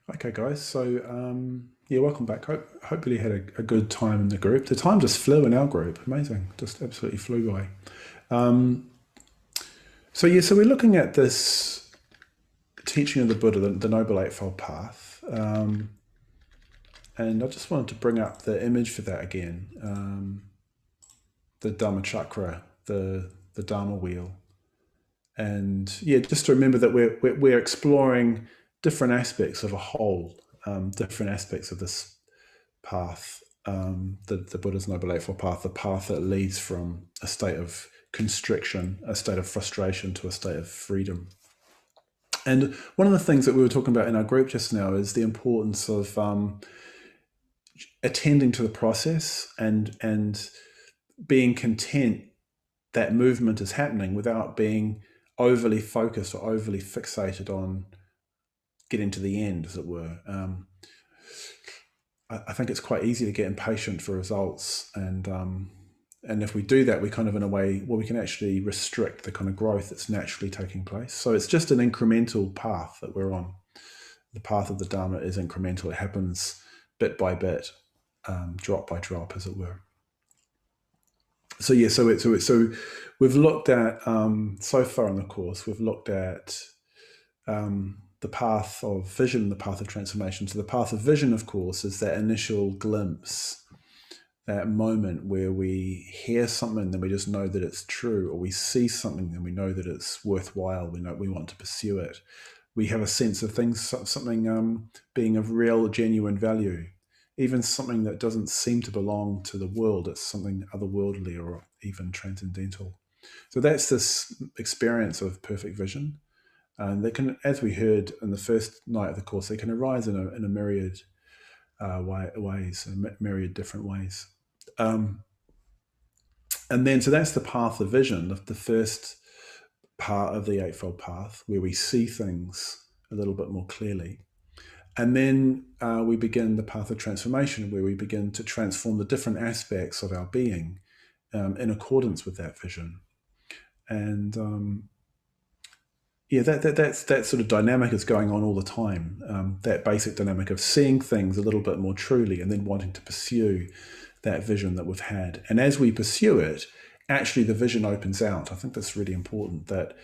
Okay, guys. So, yeah, welcome back. Hopefully, you had a good time in the group. The time just flew in our group. Amazing, just absolutely flew by. Um, so we're looking at this teaching of the Buddha, the Noble Eightfold Path, and I just wanted to bring up the image for that again. The Dhamma Chakra, the Dharma wheel, and yeah, just to remember that we're exploring different aspects of a whole, different aspects of this path, the Buddha's Noble Eightfold Path, the path that leads from a state of constriction, a state of frustration, to a state of freedom. And one of the things that we were talking about in our group just now is the importance of attending to the process and being content that movement is happening without being overly focused or overly fixated on getting to the end, as it were. I think it's quite easy to get impatient for results, and if we do that, we kind of, in a way, well, we can actually restrict the kind of growth that's naturally taking place. So it's just an incremental path that we're on. The path of the Dharma is incremental. It happens bit by bit, drop by drop, as it were. So yeah, so we've looked at so far in the course, we've looked at the path of vision, the path of transformation. So the path of vision, of course, is that initial glimpse, that moment where we hear something, then we just know that it's true, or we see something, then we know that it's worthwhile. We know we want to pursue it. We have a sense of things, something being of real, genuine value, even something that doesn't seem to belong to the world. It's something otherworldly or even transcendental. So that's this experience of perfect vision. And they can, as we heard in the first night of the course, they can arise in a myriad ways, myriad different ways. And then, so that's the path of vision, the first part of the Eightfold Path, where we see things a little bit more clearly. And then we begin the path of transformation, where we begin to transform the different aspects of our being in accordance with that vision. And yeah, that sort of dynamic is going on all the time. That basic dynamic of seeing things a little bit more truly, and then wanting to pursue that vision that we've had. And as we pursue it, actually the vision opens out. I think that's really important, that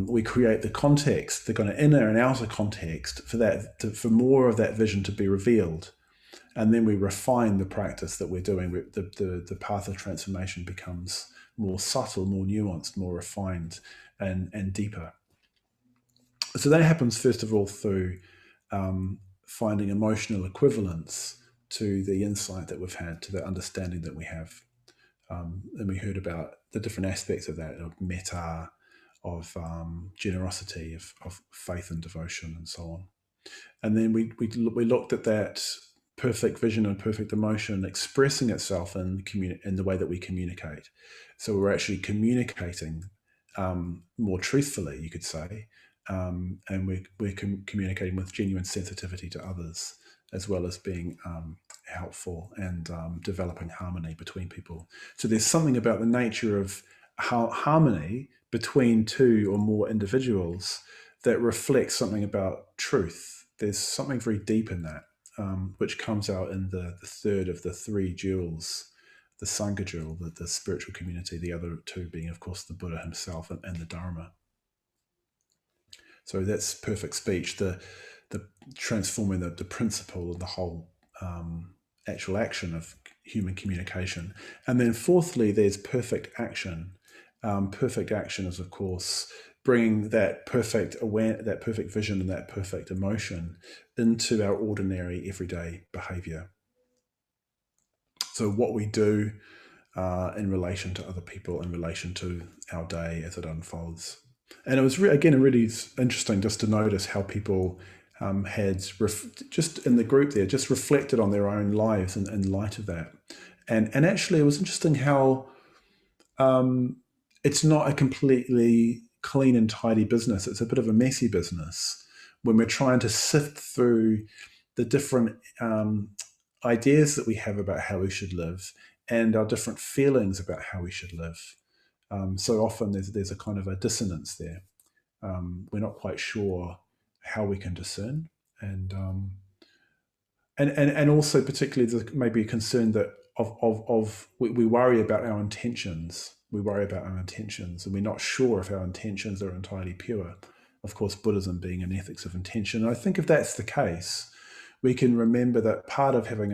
we create the context, the kind of inner and outer context for that, for more of that vision to be revealed. And then we refine the practice that we're doing. The path of transformation becomes more subtle, more nuanced, more refined, and deeper. So that happens, first of all, through finding emotional equivalence to the insight that we've had, to the understanding that we have. And we heard about the different aspects of that, of metta, of generosity, of faith and devotion, and so on. And then we looked at that perfect vision and perfect emotion expressing itself in the way that we communicate. So we're actually communicating more truthfully, you could say, and we're communicating with genuine sensitivity to others, as well as being helpful and developing harmony between people. So there's something about the nature of harmony between two or more individuals that reflects something about truth. There's something very deep in that, which comes out in the third of the three jewels, the Sangha jewel, the spiritual community, the other two being, of course, the Buddha himself and the Dharma. So that's perfect speech, the transforming the principle of the whole actual action of human communication. And then fourthly, there's perfect action. Perfect action is, of course, bringing that perfect vision and that perfect emotion into our ordinary everyday behavior. So what we do in relation to other people, in relation to our day as it unfolds. And it was, again, really interesting just to notice how people had, just in the group there, just reflected on their own lives in light of that. And actually, it was interesting how it's not a completely clean and tidy business. It's a bit of a messy business when we're trying to sift through the different ideas that we have about how we should live and our different feelings about how we should live. So often there's a kind of a dissonance there. We're not quite sure how we can discern. and also particularly there's maybe a concern that we worry about our intentions. We worry about our intentions, and we're not sure if our intentions are entirely pure. Of course, Buddhism being an ethics of intention. And I think if that's the case, we can remember that part of having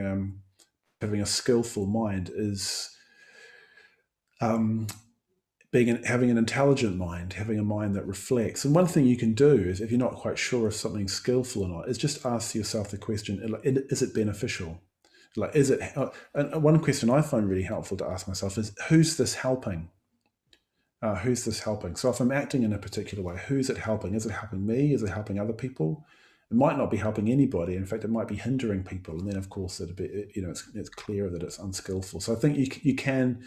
a skillful mind is having an intelligent mind, having a mind that reflects. And one thing you can do is, if you're not quite sure if something's skillful or not, is just ask yourself the question: is it beneficial? Like, is it? And one question I find really helpful to ask myself is, who's this helping? Who's this helping? So if I'm acting in a particular way, who's it helping? Is it helping me? Is it helping other people? It might not be helping anybody. In fact, it might be hindering people. And then, of course, it's clear that it's unskillful. So I think you can,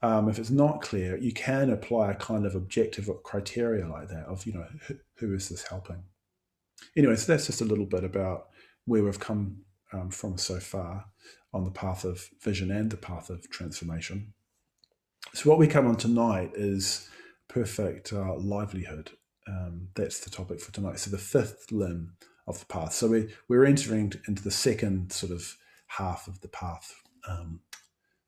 if it's not clear, you can apply a kind of objective criteria like that of, who is this helping? Anyway, so that's just a little bit about where we've come from so far on the path of vision and the path of transformation. So what we come on tonight is perfect livelihood. That's the topic for tonight. So the fifth limb of the path. So we're entering into the second sort of half of the path.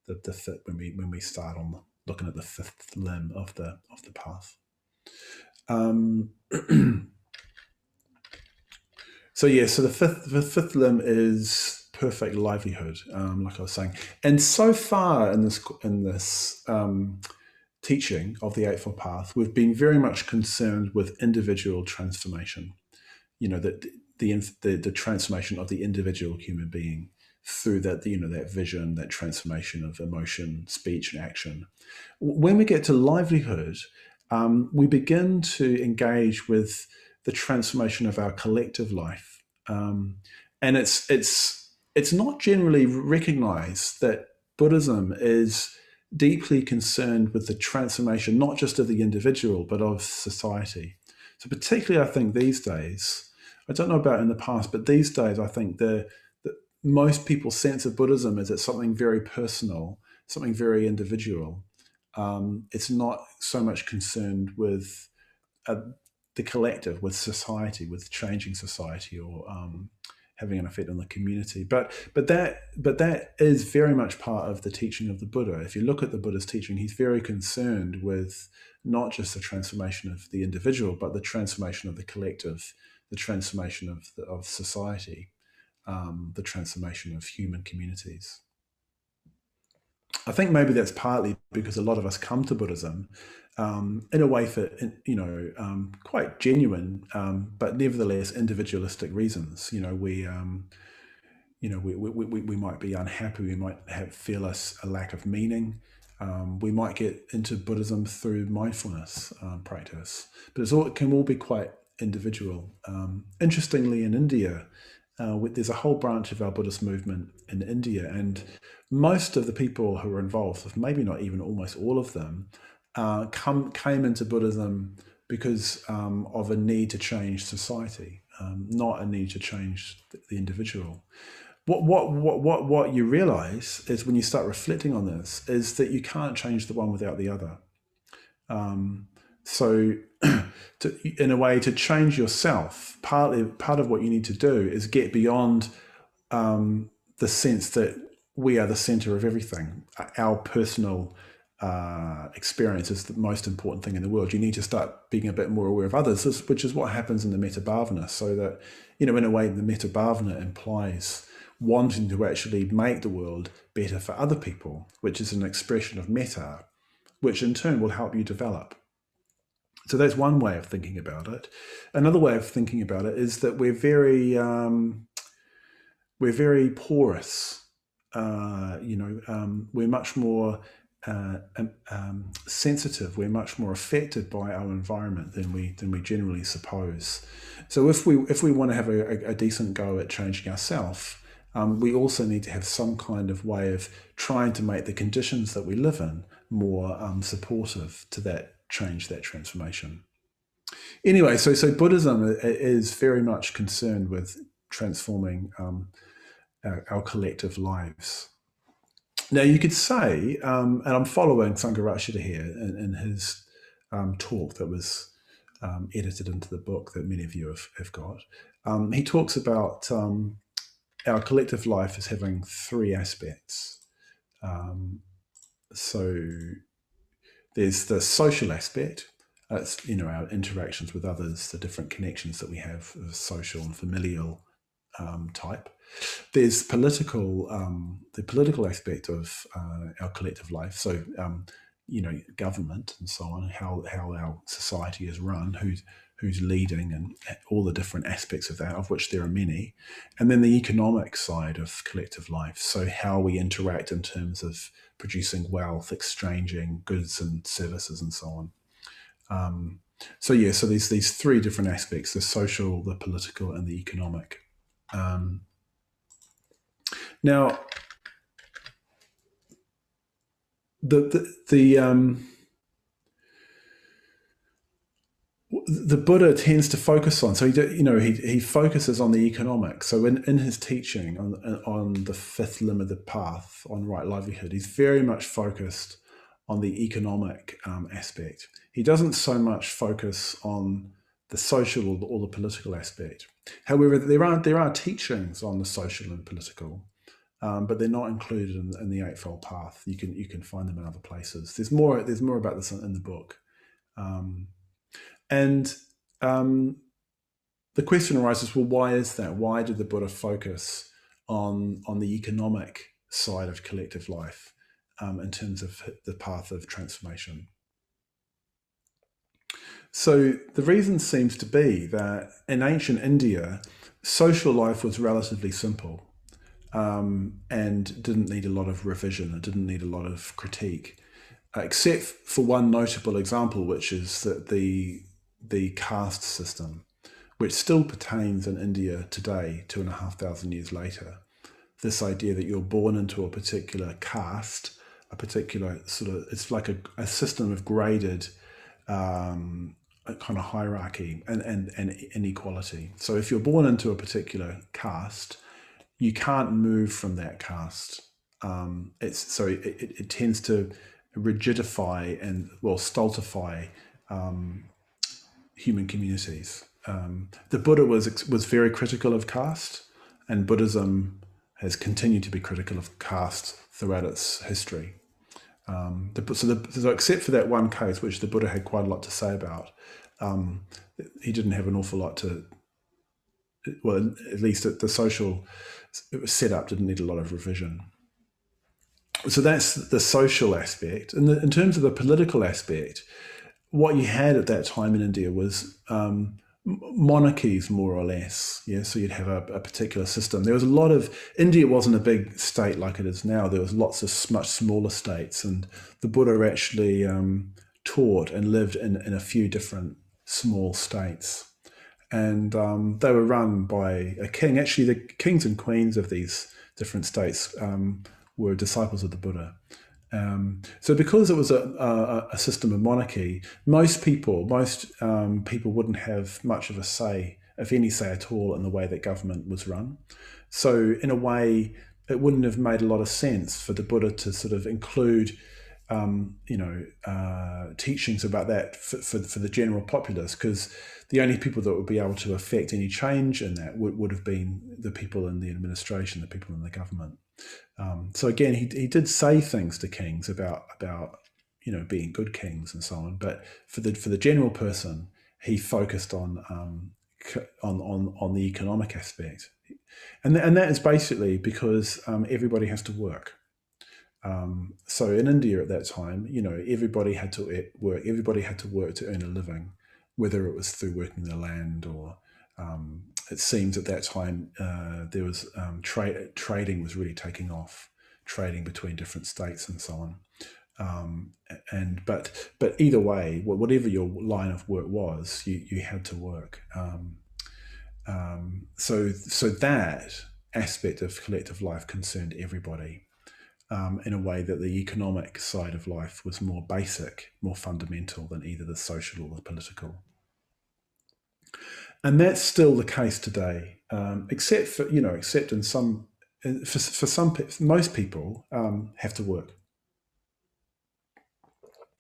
When we start on looking at the fifth limb of the path. So the fifth limb is perfect livelihood, like I was saying. And so far in this teaching of the Eightfold Path, we've been very much concerned with individual transformation. The transformation of the individual human being through that vision, that transformation of emotion, speech, and action. When we get to livelihood, we begin to engage with the transformation of our collective life, and it's not generally recognized that Buddhism is deeply concerned with the transformation, not just of the individual, but of society. So particularly, I think these days, I don't know about in the past, but these days, I think the most people's sense of Buddhism is it's something very personal, something very individual. It's not so much concerned with the collective, with society, with changing society, or having an effect on the community. But that is very much part of the teaching of the Buddha. If you look at the Buddha's teaching, he's very concerned with not just the transformation of the individual, but the transformation of the collective, the transformation of society, the transformation of human communities. I think maybe that's partly because a lot of us come to Buddhism in a way for quite genuine, but nevertheless individualistic reasons. We might be unhappy. We might feel a lack of meaning. We might get into Buddhism through mindfulness practice, but it can all be quite individual. Interestingly, in India, there's a whole branch of our Buddhist movement in India, and most of the people who are involved, maybe not even almost all of them, came into Buddhism because of a need to change society, not a need to change the individual. What you realize is, when you start reflecting on this, is that you can't change the one without the other. So in a way, to change yourself, part of what you need to do is get beyond the sense that we are the center of everything. Our personal experience is the most important thing in the world. You need to start being a bit more aware of others, which is what happens in the Metta Bhavana. So that, in a way, the Metta Bhavana implies wanting to actually make the world better for other people, which is an expression of metta, which in turn will help you develop. So that's one way of thinking about it. Another way of thinking about it is that we're very porous. We're much more sensitive. We're much more affected by our environment than we generally suppose. So if we want to have a decent go at changing ourselves, we also need to have some kind of way of trying to make the conditions that we live in more supportive to that change, that transformation. Anyway, so Buddhism is very much concerned with transforming our collective lives. Now, you could say, and I'm following Sangharakshita here in his talk that was edited into the book that many of you have got. He talks about our collective life as having three aspects. So there's the social aspect. It's our interactions with others, the different connections that we have, of social and familial type. There's the political aspect of our collective life. So government and so on, how our society is run, who's leading, and all the different aspects of that, of which there are many. And then the economic side of collective life. So how we interact in terms of producing wealth, exchanging goods and services, and so on. So there's these three different aspects: the social, the political, and the economic. Now, the Buddha tends to focus on, so he focuses on the economic. So in his teaching on the fifth limb of the path, on right livelihood, he's very much focused on the economic aspect. He doesn't so much focus on the social or the political aspect. However, there are teachings on the social and political, but they're not included in the Eightfold Path. You can find them in other places. There's more about this in the book. And the question arises, well, why is that? Why did the Buddha focus on the economic side of collective life in terms of the path of transformation? So the reason seems to be that in ancient India, social life was relatively simple and didn't need a lot of revision. It didn't need a lot of critique, except for one notable example, which is that the caste system, which still pertains in India today, 2,500 years later. This idea that you're born into a particular caste, a particular it's like a system of graded kind of hierarchy and inequality. So if you're born into a particular caste, you can't move from that caste. It tends to rigidify and stultify human communities. The Buddha was very critical of caste, and Buddhism has continued to be critical of caste throughout its history. So except for that one case, which the Buddha had quite a lot to say about, he didn't have an awful lot to. Well, at least the social setup didn't need a lot of revision. So that's the social aspect. And in terms of the political aspect, what you had at that time in India was monarchies, more or less. Yeah, so you'd have a particular system. There was a lot of India wasn't a big state like it is now. There was lots of much smaller states, and the Buddha actually taught and lived in a few different small states, and they were run by a king. Actually, the kings and queens of these different states were disciples of the Buddha. So because it was a system of monarchy, most people wouldn't have much of a say, if any say at all, in the way that government was run. So in a way, it wouldn't have made a lot of sense for the Buddha to sort of include teachings about that for the general populace, because the only people that would be able to affect any change in that would have been the people in the administration, the people in the government. So again, he did say things to kings about being good kings and so on, but for the general person, he focused on the economic aspect, and that is basically because everybody has to work. So in India at that time, everybody had to work. Everybody had to work to earn a living, whether it was through working the land or it seems at that time there was trading was really taking off, trading between different states and so on. But either way, whatever your line of work was, you had to work. So that aspect of collective life concerned everybody. In a way that the economic side of life was more basic, more fundamental than either the social or the political. And that's still the case today, except in some, most people have to work.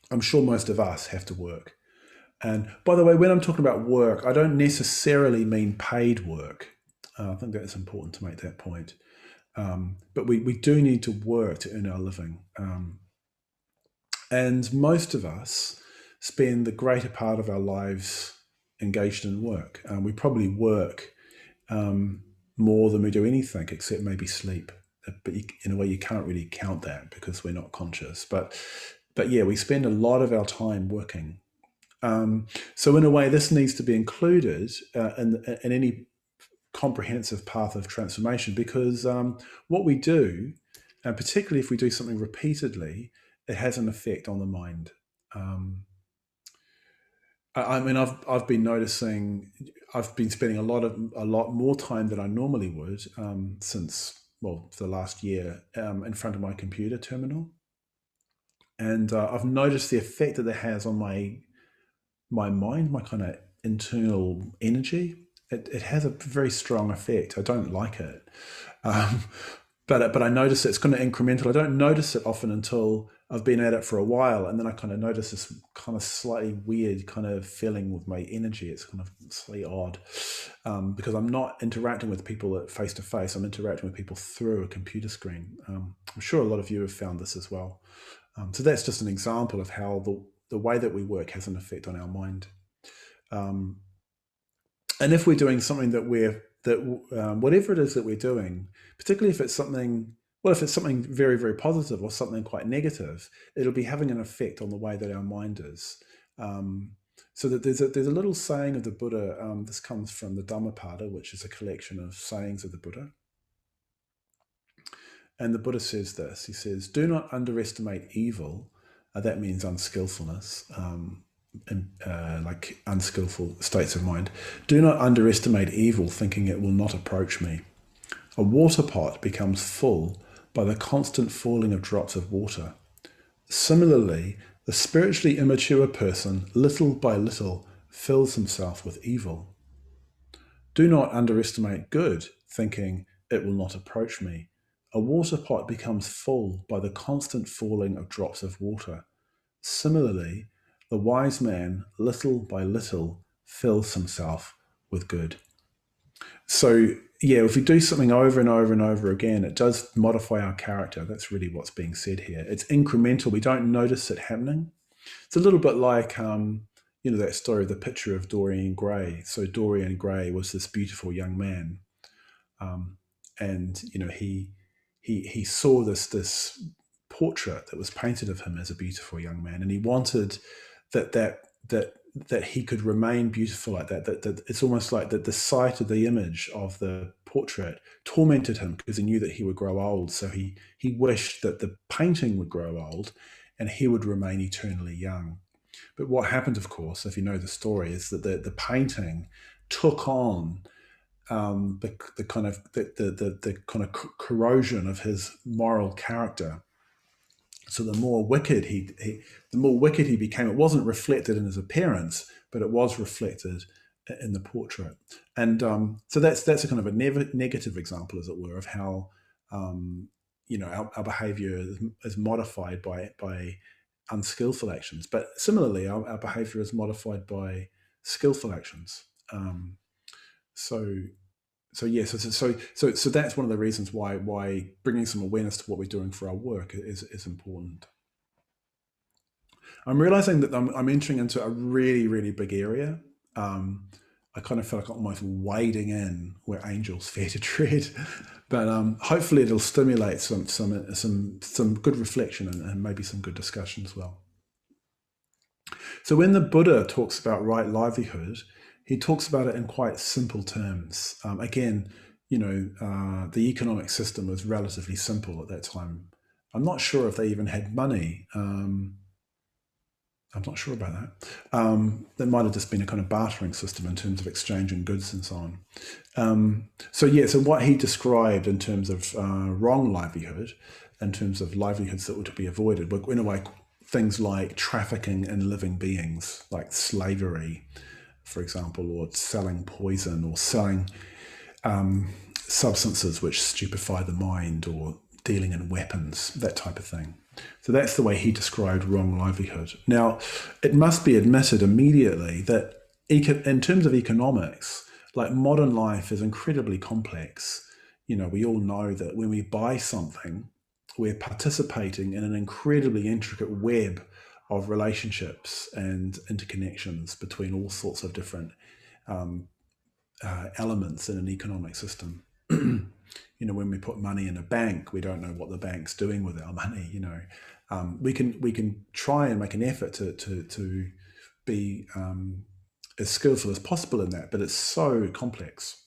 I'm sure most of us have to work. And by the way, when I'm talking about work, I don't necessarily mean paid work. I think that's important to make that point. But we do need to work to earn our living. And most of us spend the greater part of our lives engaged in work. We probably work more than we do anything, except maybe sleep. But in a way, you can't really count that because we're not conscious. But yeah, we spend a lot of our time working. So in a way, this needs to be included in any comprehensive path of transformation, because what we do, and particularly if we do something repeatedly, it has an effect on the mind. I mean, I've been noticing, I've been spending a lot more time than I normally would since, well, the last year in front of my computer terminal, and I've noticed the effect that it has on my mind, my kind of internal energy. It has a very strong effect. I don't like it. Um, but I notice it's kind of incremental. I don't notice it often until I've been at it for a while, and then I kind of notice this kind of slightly weird kind of feeling with my energy. It's kind of slightly odd because I'm not interacting with people face to face. I'm interacting with people through a computer screen. I'm sure a lot of you have found this as well. So that's just an example of how the way that we work has an effect on our mind. And if we're doing something whatever it is that we're doing, particularly if it's something, well, if it's something very, very positive or something quite negative, it'll be having an effect on the way that our mind is. So that there's a little saying of the Buddha. This comes from the Dhammapada, which is a collection of sayings of the Buddha. And the Buddha says this. He says, "Do not underestimate evil." That means unskillfulness. Like unskillful states of mind. "Do not underestimate evil, thinking it will not approach me. A water pot becomes full by the constant falling of drops of water. Similarly, the spiritually immature person, little by little, fills himself with evil. Do not underestimate good, thinking it will not approach me. A water pot becomes full by the constant falling of drops of water. Similarly, the wise man, little by little, fills himself with good." So, yeah, if we do something over and over and over again, it does modify our character. That's really what's being said here. It's incremental. We don't notice it happening. It's a little bit like, that story, the picture of Dorian Gray. So Dorian Gray was this beautiful young man. And, he saw this portrait that was painted of him as a beautiful young man, and he wanted that he could remain beautiful like that. That it's almost like that the sight of the image of the portrait tormented him because he knew that he would grow old. So he wished that the painting would grow old and he would remain eternally young. But what happened, of course, if you know the story, is that the painting took on the kind of corrosion of his moral character. So the more wicked he became. It wasn't reflected in his appearance, but it was reflected in the portrait. And so that's a kind of a negative example, as it were, of how our behaviour is modified by unskillful actions. But similarly, our behaviour is modified by skillful actions. So that's one of the reasons why bringing some awareness to what we're doing for our work is important. I'm realizing that I'm entering into a really, really big area. I kind of feel like I'm almost wading in where angels fear to tread, but hopefully it'll stimulate some good reflection and maybe some good discussion as well. So when the Buddha talks about right livelihood, he talks about it in quite simple terms. Again, the economic system was relatively simple at that time. I'm not sure if they even had money. I'm not sure about that. There might have just been a kind of bartering system in terms of exchanging goods and so on. So what he described in terms of wrong livelihood, in terms of livelihoods that were to be avoided, were in a way things like trafficking in living beings, like slavery, for example, or selling poison, or selling substances which stupefy the mind, or dealing in weapons, that type of thing. So that's the way he described wrong livelihood. Now, it must be admitted immediately that in terms of economics, like modern life is incredibly complex. We all know that when we buy something, we're participating in an incredibly intricate web of relationships and interconnections between all sorts of different elements in an economic system. When we put money in a bank, we don't know what the bank's doing with our money. We can try and make an effort to be as skillful as possible in that, but it's so complex.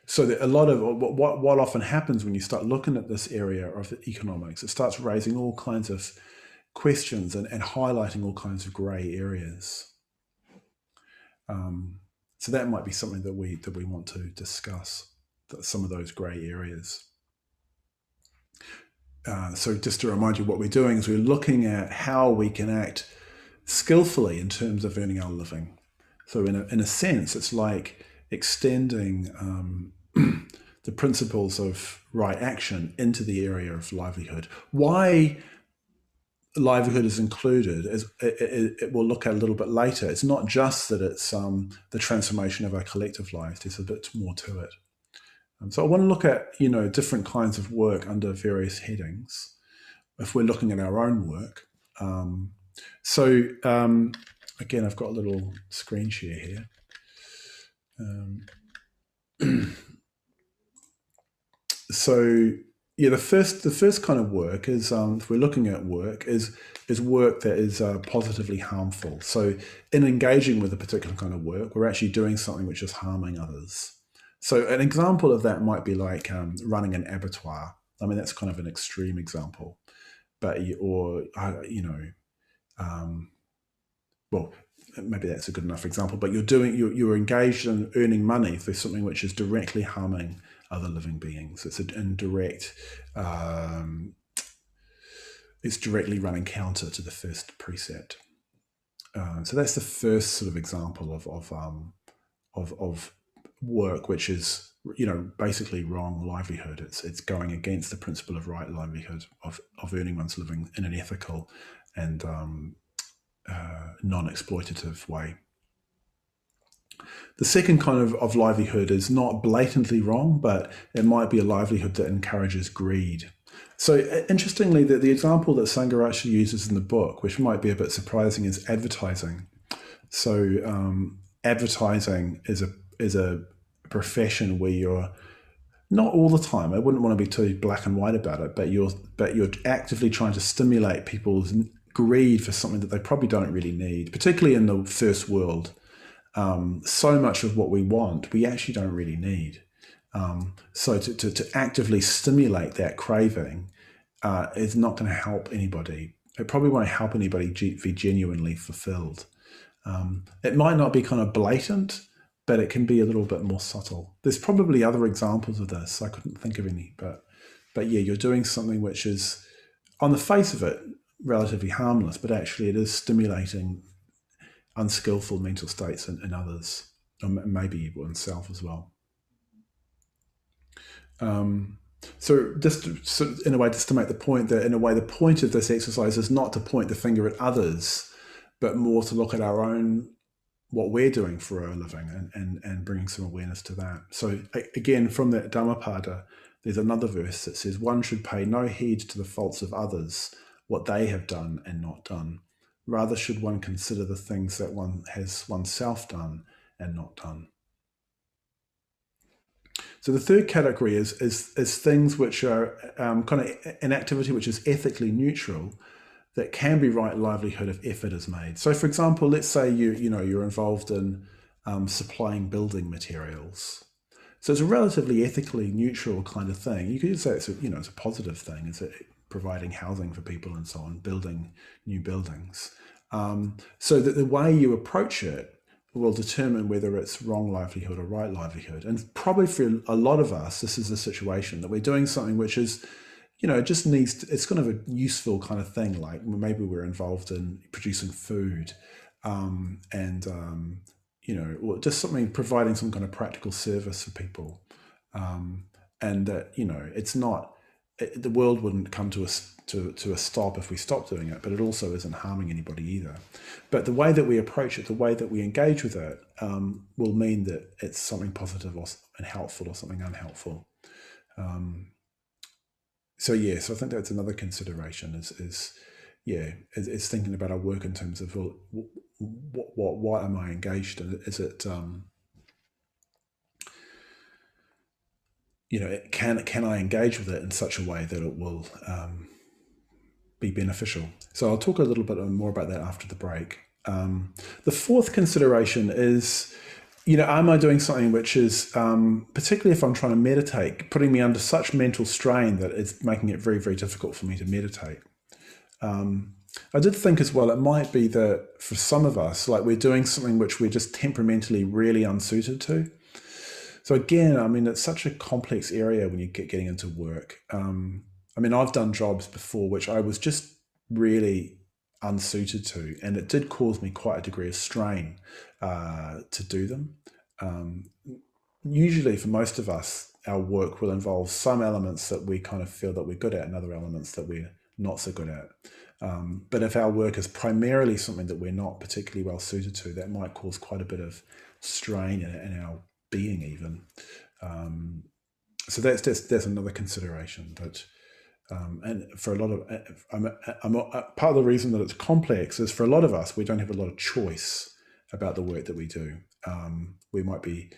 So that a lot of what often happens when you start looking at this area of economics, it starts raising all kinds of questions and highlighting all kinds of grey areas. So that might be something that we want to discuss, some of those grey areas. So just to remind you, what we're doing is we're looking at how we can act skillfully in terms of earning our living. So in a sense, it's like extending the principles of right action into the area of livelihood. Why livelihood is included, as it we'll look at a little bit later. It's not just that it's the transformation of our collective lives. There's a bit more to it. So I want to look at different kinds of work under various headings. If we're looking at our own work, again, I've got a little screen share here. The first kind of work is, if we're looking at work, is work that is positively harmful. So in engaging with a particular kind of work, we're actually doing something which is harming others. So an example of that might be like running an abattoir. I mean, that's kind of an extreme example, but well, maybe that's a good enough example. But you're engaged in earning money for something which is directly harming other living beings. It's it's directly running counter to the first precept. So that's the first sort of example of work which is basically wrong livelihood. It's going against the principle of right livelihood, of earning one's living in an ethical and non-exploitative way. The second kind of livelihood is not blatantly wrong, but it might be a livelihood that encourages greed. So interestingly, the example that Sangharakshita uses in the book, which might be a bit surprising, is advertising. So advertising is a profession where you're not all the time, I wouldn't want to be too black and white about it, but you're actively trying to stimulate people's greed for something that they probably don't really need, particularly in the first world. So much of what we want, we actually don't really need. So to actively stimulate that craving is not going to help anybody. It probably won't help anybody be genuinely fulfilled. It might not be kind of blatant, but it can be a little bit more subtle. There's probably other examples of this. I couldn't think of any, but yeah, you're doing something which is, on the face of it, relatively harmless, but actually it is stimulating unskillful mental states in others, or maybe oneself as well. So just in a way, just to make the point that, in a way, the point of this exercise is not to point the finger at others, but more to look at our own, what we're doing for our living, and bringing some awareness to that. So again, from that Dhammapada, there's another verse that says, one should pay no heed to the faults of others, what they have done and not done. Rather should one consider the things that one has oneself done and not done. So the third category is things which are kind of an activity which is ethically neutral, that can be right livelihood if effort is made. So, for example, let's say you're involved in supplying building materials. So it's a relatively ethically neutral kind of thing. You could say it's a positive thing. It's providing housing for people and so on, building new buildings. So that the way you approach it will determine whether it's wrong livelihood or right livelihood. And probably for a lot of us, this is a situation that we're doing something which is, it just needs to, it's kind of a useful kind of thing. Like maybe we're involved in producing food, or just something, providing some kind of practical service for people. And that, it's not the world wouldn't come to a stop if we stopped doing it, but it also isn't harming anybody either. But the way that we approach it, the way that we engage with it, will mean that it's something positive and helpful or something unhelpful. So I think that's another consideration is thinking about our work in terms of, well, what am I engaged in? Is it can I engage with it in such a way that it will be beneficial? So I'll talk a little bit more about that after the break. The fourth consideration is, am I doing something which is, particularly if I'm trying to meditate, putting me under such mental strain that it's making it very, very difficult for me to meditate? I did think as well, it might be that for some of us, like we're doing something which we're just temperamentally really unsuited to. So again, I mean, it's such a complex area when you getting into work. I mean, I've done jobs before which I was just really unsuited to, and it did cause me quite a degree of strain to do them. Usually for most of us, our work will involve some elements that we kind of feel that we're good at and other elements that we're not so good at. But if our work is primarily something that we're not particularly well suited to, that might cause quite a bit of strain in our being even. So that's another consideration. But and for a lot of, part of the reason that it's complex is for a lot of us, we don't have a lot of choice about the work that we do. We might be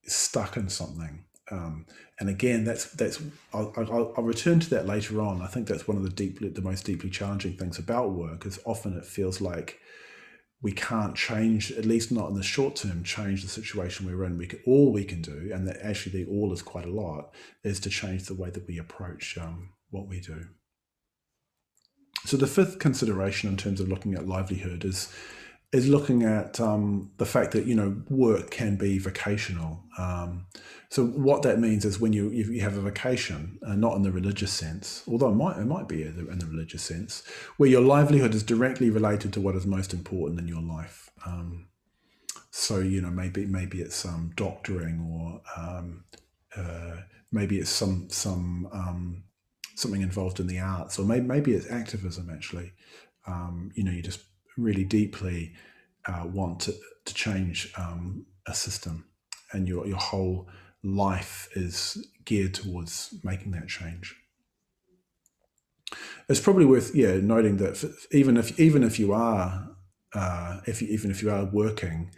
stuck in something. And again, I'll return to that later on. I think that's one of the most deeply challenging things about work is often it feels like we can't change, at least not in the short term, change the situation we're in. All we can do, and that actually the all is quite a lot, is to change the way that we approach what we do. So the fifth consideration in terms of looking at livelihood is looking at the fact that work can be vocational. So what that means is when you have a vocation, not in the religious sense, although it might be in the religious sense, where your livelihood is directly related to what is most important in your life. So maybe it's doctoring, or maybe it's something involved in the arts, or maybe it's activism actually. You just really deeply want to change a system, and your whole life is geared towards making that change. It's probably worth noting that even if you are working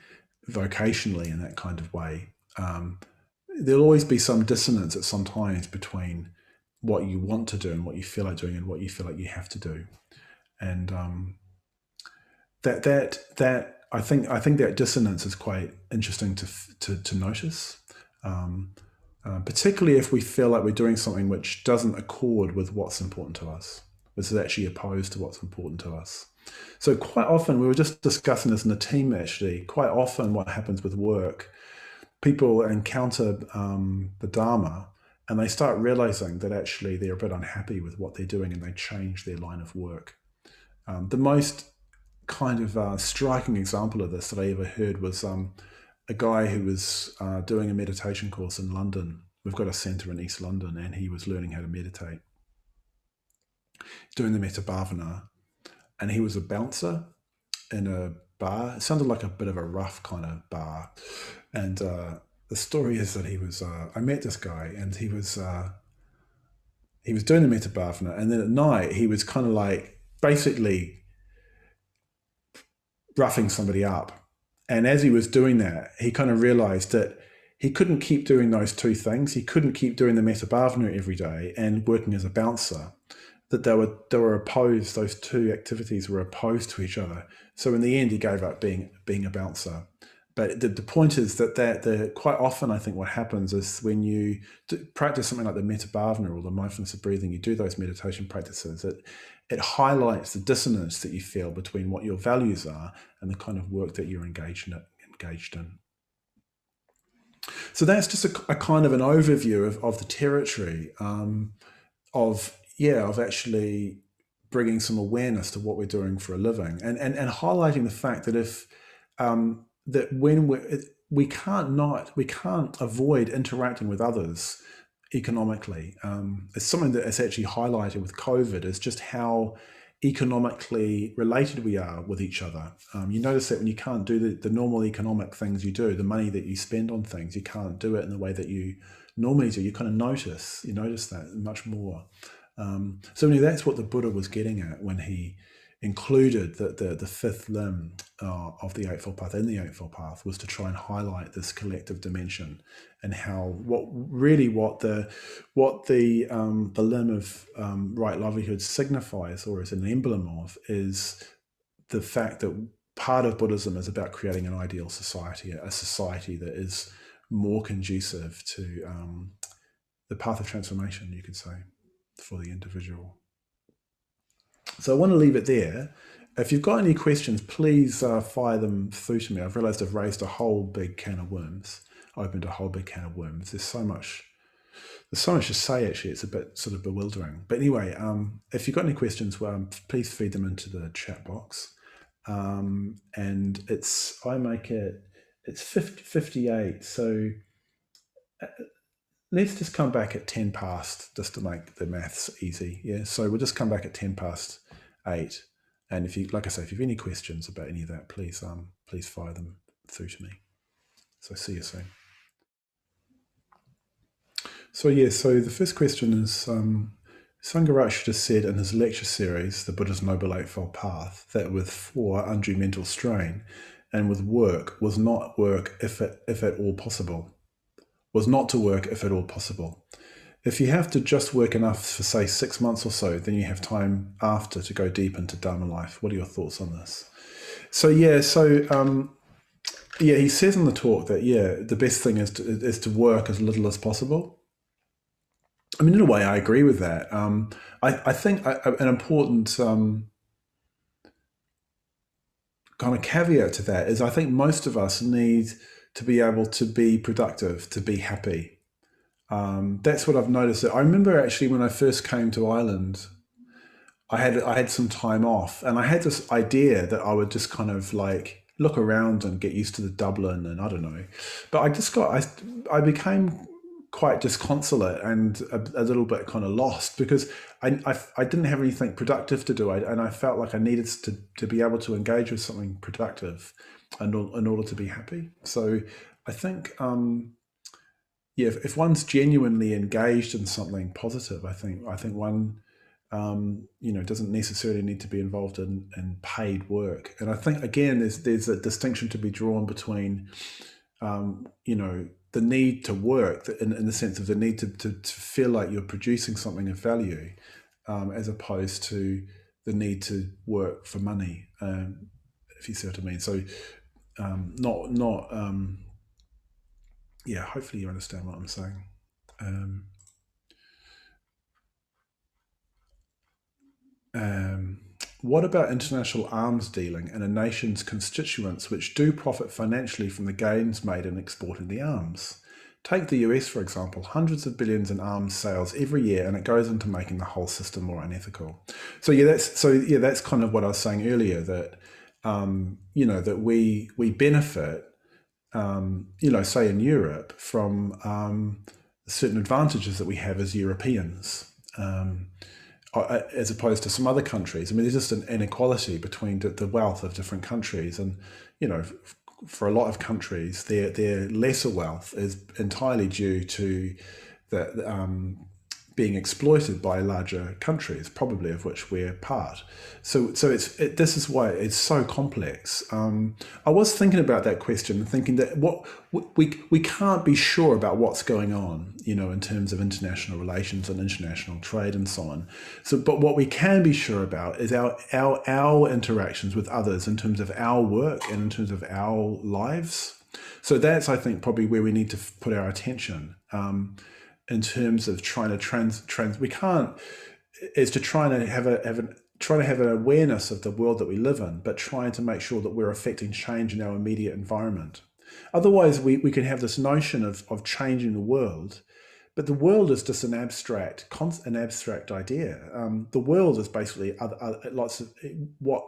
vocationally in that kind of way, there'll always be some dissonance at some times between what you want to do and what you feel like doing and what you feel like you have to do. And that I think that dissonance is quite interesting to notice, particularly if we feel like we're doing something which doesn't accord with what's important to us, which is actually opposed to what's important to us. So quite often, we were just discussing this in the team actually, quite often what happens with work, people encounter the Dharma and they start realizing that actually they're a bit unhappy with what they're doing and they change their line of work. The most kind of striking example of this that I ever heard was a guy who was doing a meditation course in London. We've got a centre in East London, and he was learning how to meditate, doing the Metta Bhavana, and he was a bouncer in a bar. It sounded like a bit of a rough kind of bar, and the story is that he was. I met this guy, and he was doing the Metta Bhavana, and then at night he was kind of like basically roughing somebody up. And as he was doing that, he kind of realized that he couldn't keep doing those two things. He couldn't keep doing the Metta Bhavana every day and working as a bouncer. That they were opposed. Those two activities were opposed to each other. So in the end, he gave up being a bouncer. But the point is that quite often, I think what happens is when you practice something like the Metta Bhavana or the mindfulness of breathing, you do those meditation practices, it highlights the dissonance that you feel between what your values are and the kind of work that you're engaged in. So that's just a kind of an overview of the territory of actually bringing some awareness to what we're doing for a living, and highlighting the fact that if that when we can't avoid interacting with others economically. It's something that is actually highlighted with COVID, is just how economically related we are with each other. You notice that when you can't do the normal economic things you do, the money that you spend on things, you can't do it in the way that you normally do. You kind of notice that much more. So that's what the Buddha was getting at when he included the fifth limb of the Eightfold Path in the Eightfold Path, was to try and highlight this collective dimension, and how what the limb of right livelihood signifies, or is an emblem of, is the fact that part of Buddhism is about creating an ideal society, a society that is more conducive to the path of transformation, you could say, for the individual. So I want to leave it there. If you've got any questions, please fire them through to me. I've realized I've raised a whole big can of worms, opened a whole big can of worms. There's so much to say, actually. It's a bit sort of bewildering. But anyway, if you've got any questions, please feed them into the chat box. And it's 58. So let's just come back at 10 past, just to make the maths easy. Yeah. So we'll just come back at 10 past 8. And if you, like I say, if you have any questions about any of that, please fire them through to me. So see you soon. So the first question is, Sangharakshita just said in his lecture series, The Buddha's Noble Eightfold Path, that with 4, undue mental strain, and with work, was not work if at all possible. Was not to work if at all possible. If you have to just work enough for, say, 6 months or so, then you have time after to go deep into Dharma life. What are your thoughts on this? So he says in the talk that, the best thing is to work as little as possible. I mean, in a way, I agree with that. I think an important kind of caveat to that is, I think most of us need to be able to be productive, to be happy. That's what I've noticed. I remember actually when I first came to Ireland, I had some time off, and I had this idea that I would just kind of like look around and get used to the Dublin, and I don't know. But I became quite disconsolate and a little bit kind of lost, because I didn't have anything productive to do, and I felt like I needed to be able to engage with something productive in order to be happy. So I think if one's genuinely engaged in something positive, I think one doesn't necessarily need to be involved in paid work. And I think, again, there's a distinction to be drawn between the need to work in the sense of the need to feel like you're producing something of value, as opposed to the need to work for money, if you see what I mean. So hopefully you understand what I'm saying. What about international arms dealing and a nation's constituents which do profit financially from the gains made in exporting the arms? Take the US, for example, hundreds of billions in arms sales every year, and it goes into making the whole system more unethical. That's kind of what I was saying earlier, that that we benefit, say in Europe, from certain advantages that we have as Europeans, as opposed to some other countries. I mean, there's just an inequality between the wealth of different countries, and for a lot of countries, their lesser wealth is entirely due to the being exploited by larger countries, probably of which we're part. So this is why it's so complex. I was thinking about that question, thinking that we can't be sure about what's going on, in terms of international relations and international trade and so on. But what we can be sure about is our interactions with others in terms of our work and in terms of our lives. So that's, I think, probably where we need to put our attention. In terms of trying to we can't, is to try to have an awareness of the world that we live in, but trying to make sure that we're affecting change in our immediate environment. Otherwise, we can have this notion of changing the world, but the world is just an abstract idea. The world is basically lots of what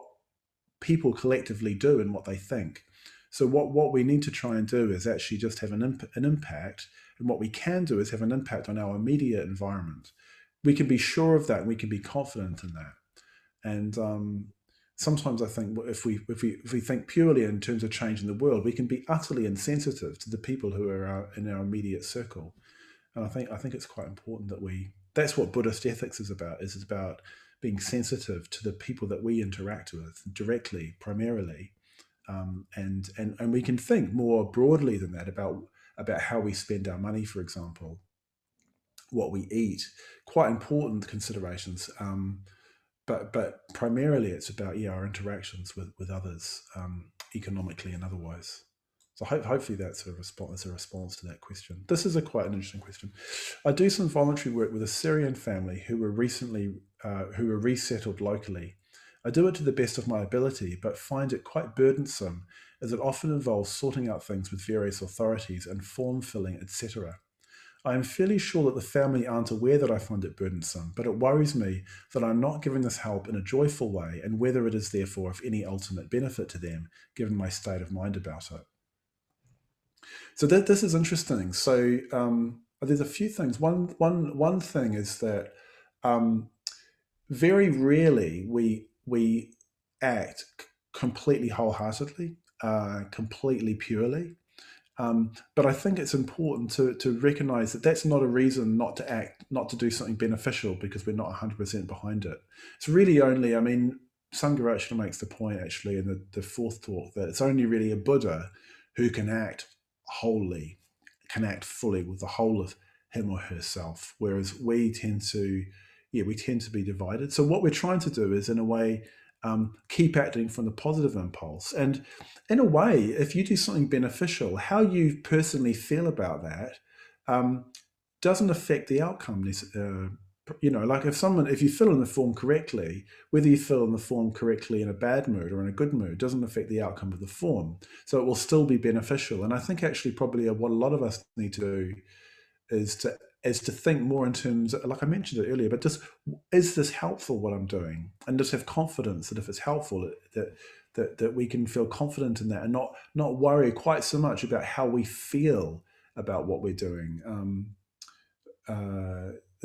people collectively do and what they think. So what we need to try and do is actually just have an impact, and what we can do is have an impact on our immediate environment. We can be sure of that, and we can be confident in that. And sometimes I think if we think purely in terms of changing the world, we can be utterly insensitive to the people who are in our immediate circle. And I think it's quite important that that's what Buddhist ethics is about. Is it's about being sensitive to the people that we interact with directly, primarily, and we can think more broadly than that about how we spend our money, for example, what we eat. Quite important considerations. But primarily it's about our interactions with others, economically and otherwise. So hopefully that's a response to that question. This is quite an interesting question. I do some voluntary work with a Syrian family who were resettled locally. I do it to the best of my ability, but find it quite burdensome, as it often involves sorting out things with various authorities and form filling, etc. I am fairly sure that the family aren't aware that I find it burdensome, but it worries me that I'm not giving this help in a joyful way, and whether it is therefore of any ultimate benefit to them, given my state of mind about it. So this is interesting. So there's a few things. One thing is that very rarely we act completely wholeheartedly, completely purely. But I think it's important to recognize that that's not a reason not to act, not to do something beneficial because we're not 100% behind it. It's really only, Sangha makes the point actually in the fourth talk that it's only really a Buddha who can act wholly, can act fully with the whole of him or herself, whereas we tend to be divided. So what we're trying to do is, in a way, keep acting from the positive impulse. And in a way, if you do something beneficial, how you personally feel about that doesn't affect the outcome. Like if you fill in the form correctly, whether you fill in the form correctly in a bad mood or in a good mood doesn't affect the outcome of the form. So it will still be beneficial. And I think actually probably what a lot of us need to do is to think more in terms, like I mentioned it earlier, but just, is this helpful what I'm doing? And just have confidence that if it's helpful, that we can feel confident in that and not worry quite so much about how we feel about what we're doing.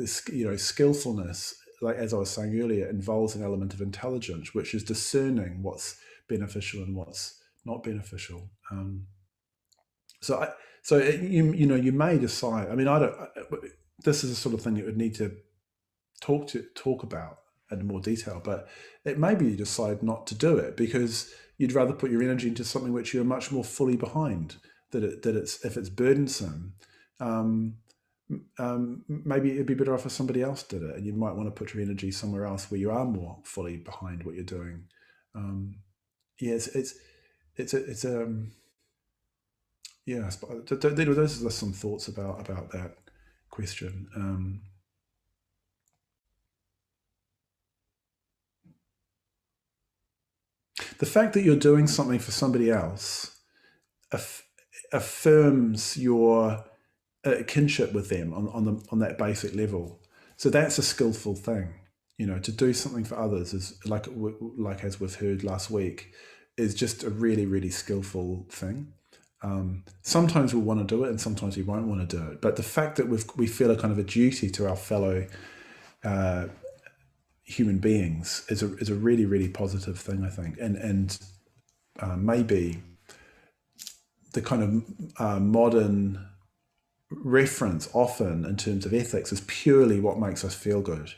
Skillfulness, like as I was saying earlier, involves an element of intelligence, which is discerning what's beneficial and what's not beneficial. You may decide. I don't. This is the sort of thing you would need to talk about in more detail. But it may be you decide not to do it because you'd rather put your energy into something which you're much more fully behind. If it's burdensome, maybe it'd be better off if somebody else did it, and you might want to put your energy somewhere else where you are more fully behind what you're doing. Those are some thoughts about that question. The fact that you're doing something for somebody else affirms your kinship with them on that basic level. So that's a skillful thing. To do something for others is like as we've heard last week, is just a really, really skillful thing. Sometimes we'll want to do it and sometimes we won't want to do it. But the fact that we feel a kind of a duty to our fellow human beings is a really, really positive thing, I think. And maybe the kind of modern reference often in terms of ethics is purely what makes us feel good.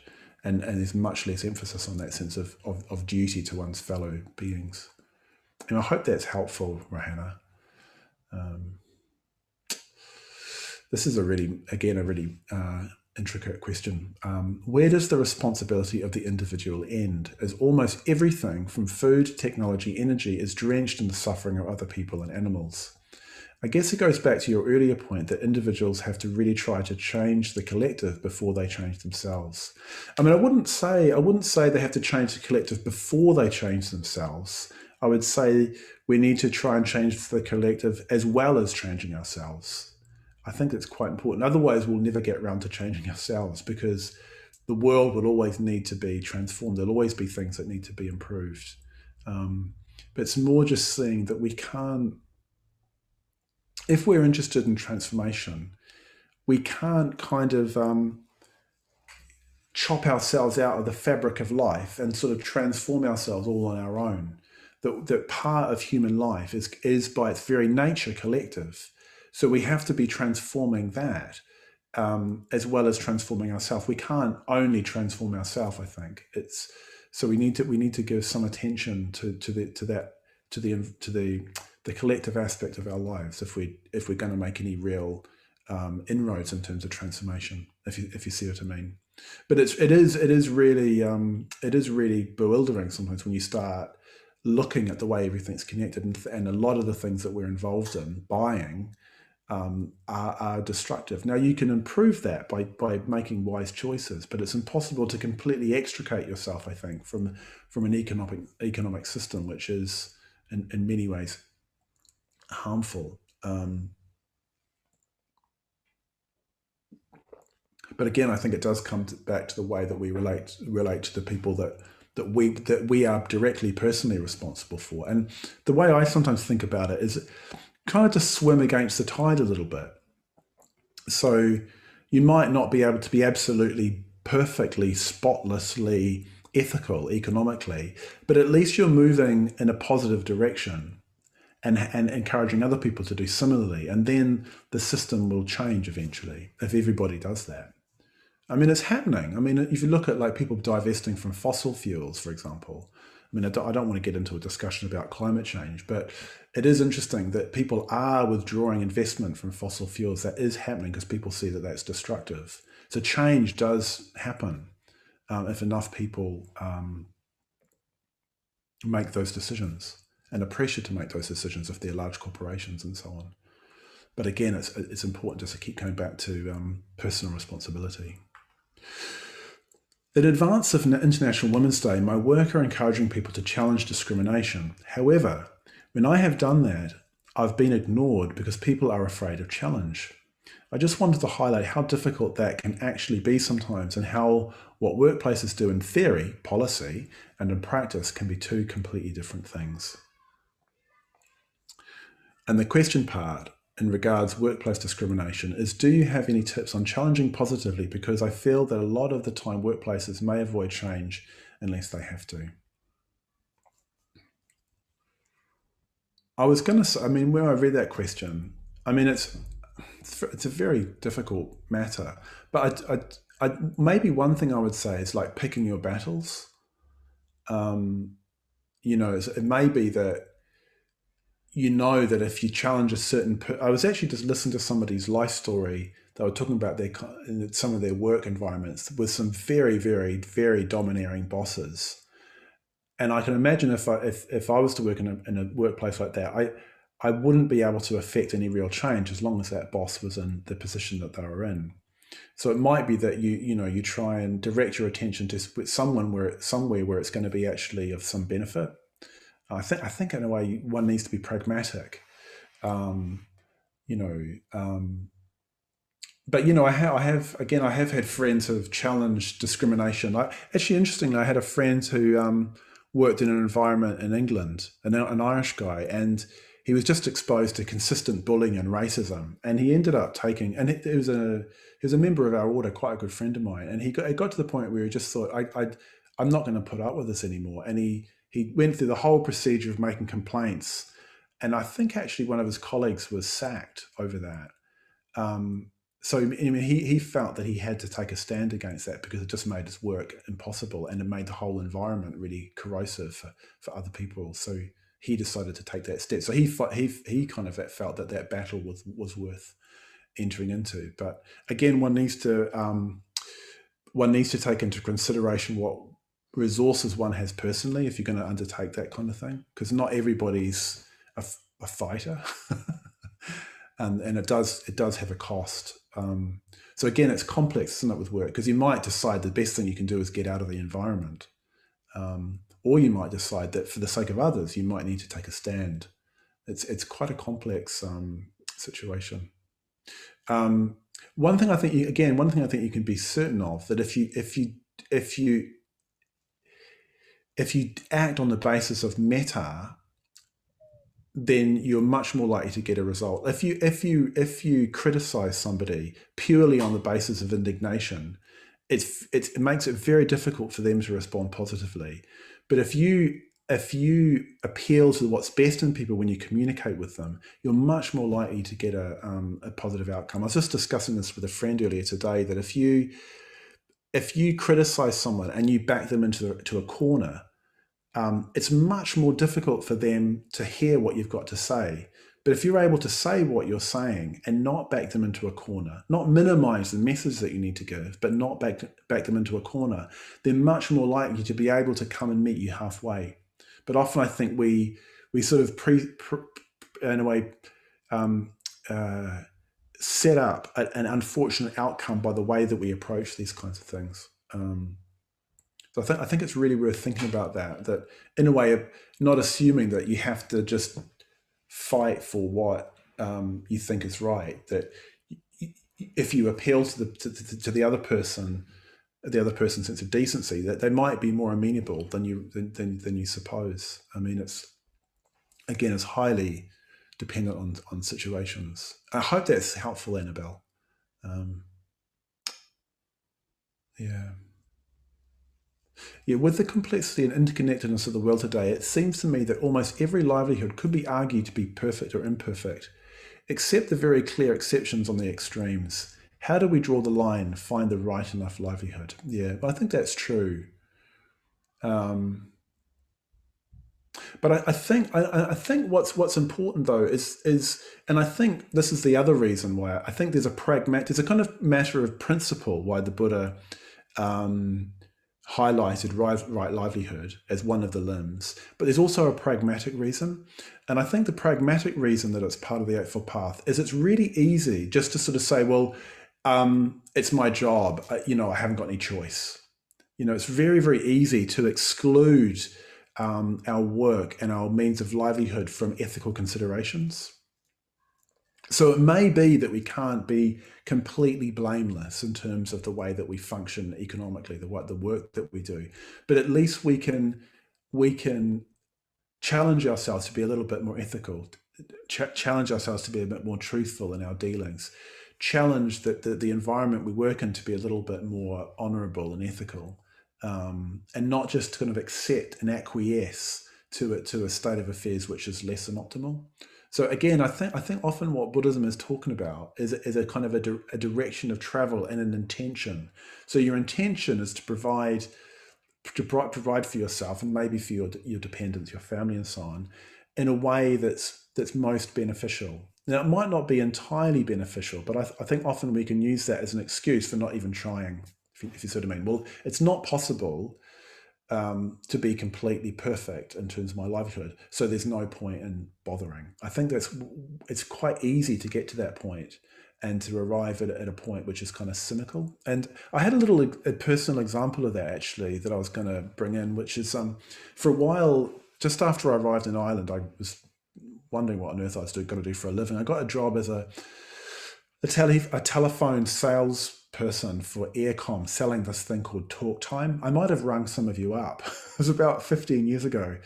And there's much less emphasis on that sense of duty to one's fellow beings. And I hope that's helpful, Rahana. This is a really intricate question. Where does the responsibility of the individual end, as almost everything from food, technology, energy is drenched in the suffering of other people and animals? I guess it goes back to your earlier point that individuals have to really try to change the collective before they change themselves. I wouldn't say they have to change the collective before they change themselves. I would say we need to try and change the collective as well as changing ourselves. I think that's quite important. Otherwise, we'll never get around to changing ourselves because the world will always need to be transformed. There'll always be things that need to be improved. But it's more just seeing that we can't if we're interested in transformation, we can't kind of chop ourselves out of the fabric of life and sort of transform ourselves all on our own. That part of human life is by its very nature collective. So we have to be transforming that as well as transforming ourselves. We can't only transform ourselves. I think it's so we need to give some attention to the collective aspect of our lives if we're going to make any real inroads in terms of transformation. If you see what I mean. But it is really bewildering sometimes when you start looking at the way everything's connected, and a lot of the things that we're involved in buying are destructive. Now you can improve that by making wise choices, but it's impossible to completely extricate yourself, I think, from an economic system which is in many ways harmful. But again, I think it does come back to the way that we relate to the people that we are directly, personally responsible for. And the way I sometimes think about it is kind of to swim against the tide a little bit. So you might not be able to be absolutely, perfectly, spotlessly ethical economically, but at least you're moving in a positive direction and encouraging other people to do similarly. And then the system will change eventually if everybody does that. I mean, it's happening. I mean, if you look at like people divesting from fossil fuels, for example, I mean, I don't want to get into a discussion about climate change, but it is interesting that people are withdrawing investment from fossil fuels. That is happening because people see that that's destructive. So change does happen if enough people make those decisions and are pressured to make those decisions if they're large corporations and so on. But again, it's important just to keep coming back to personal responsibility. In advance of International Women's Day, my work are encouraging people to challenge discrimination. However, when I have done that, I've been ignored because people are afraid of challenge. I just wanted to highlight how difficult that can actually be sometimes, and how what workplaces do in theory, policy, and in practice can be two completely different things. And the question part in regards workplace discrimination is, do you have any tips on challenging positively? Because I feel that a lot of the time workplaces may avoid change unless they have to. I was going to say, I mean, when I read that question, I mean, it's a very difficult matter, but maybe one thing I would say is like picking your battles. It may be that that if you challenge a certain I was actually just listening to somebody's life story. They were talking about some of their work environments with some very, very, very domineering bosses. And I can imagine if I was to work in a workplace like that, I wouldn't be able to affect any real change as long as that boss was in the position that they were in. So it might be that you try and direct your attention to somewhere where it's going to be actually of some benefit. I think in a way one needs to be pragmatic, but I have had friends who have challenged discrimination. Interestingly, I had a friend who worked in an environment in England, an Irish guy, and he was just exposed to consistent bullying and racism, and he ended up taking. And he was a member of our order, quite a good friend of mine, and it got to the point where he just thought, I'm not going to put up with this anymore, and he went through the whole procedure of making complaints, and I think actually one of his colleagues was sacked over that. So I mean, he felt that he had to take a stand against that because it just made his work impossible, and it made the whole environment really corrosive for other people. So he decided to take that step. So he kind of felt that battle was worth entering into. But again, one needs to take into consideration what resources one has personally if you're going to undertake that kind of thing, because not everybody's a fighter. And it does have a cost. So again, it's complex, isn't it, with work? Because you might decide the best thing you can do is get out of the environment, or you might decide that for the sake of others, you might need to take a stand. It's quite a complex situation. One thing I think you can be certain of, that if you act on the basis of metta, then you're much more likely to get a result. If you criticize somebody purely on the basis of indignation, it makes it very difficult for them to respond positively. But if you appeal to what's best in people when you communicate with them, you're much more likely to get a positive outcome. I was just discussing this with a friend earlier today, that if you criticize someone and you back them into a corner, it's much more difficult for them to hear what you've got to say. But if you're able to say what you're saying and not back them into a corner, not minimize the message that you need to give, but not back them into a corner, they're much more likely to be able to come and meet you halfway. But often I think we sort of in a way set up an unfortunate outcome by the way that we approach these kinds of things. So I think it's really worth thinking about that in a way of not assuming that you have to just fight for what you think is right. That if you appeal to the other person, the other person's sense of decency, that they might be more amenable than you suppose. I mean, it's highly dependent on situations. I hope that's helpful, Annabelle. Yeah, with the complexity and interconnectedness of the world today, it seems to me that almost every livelihood could be argued to be perfect or imperfect, except the very clear exceptions on the extremes. How do we draw the line, find the right enough livelihood? Yeah, I think that's true. But I think what's important though is, and I think this is the other reason why I think there's a kind of matter of principle why the Buddha highlighted right livelihood as one of the limbs, but there's also a pragmatic reason. And I think the pragmatic reason that it's part of the Eightfold Path is it's really easy just to sort of say, well, it's my job, I haven't got any choice. It's very, very easy to exclude our work and our means of livelihood from ethical considerations. So it may be that we can't be completely blameless in terms of the way that we function economically, the work that we do, but at least we can challenge ourselves to be a little bit more ethical, challenge ourselves to be a bit more truthful in our dealings, challenge that the environment we work in to be a little bit more honourable and ethical, and not just kind of accept and acquiesce to a state of affairs which is less than optimal. So again, I think often what Buddhism is talking about is a kind of a direction of travel and an intention. So your intention is to provide for yourself and maybe for your dependents, your family, and so on, in a way that's most beneficial. Now, it might not be entirely beneficial, but I think often we can use that as an excuse for not even trying. If you sort of mean, well, it's not possible to be completely perfect in terms of my livelihood, so there's no point in bothering. I think it's quite easy to get to that point and to arrive at a point which is kind of cynical. And I had a personal example of that actually that I was going to bring in, which is for a while, just after I arrived in Ireland, I was wondering what on earth I was going to do for a living. I got a job as a telephone sales person for Aircom, selling this thing called Talk Time. I might have rung some of you up. It was about 15 years ago.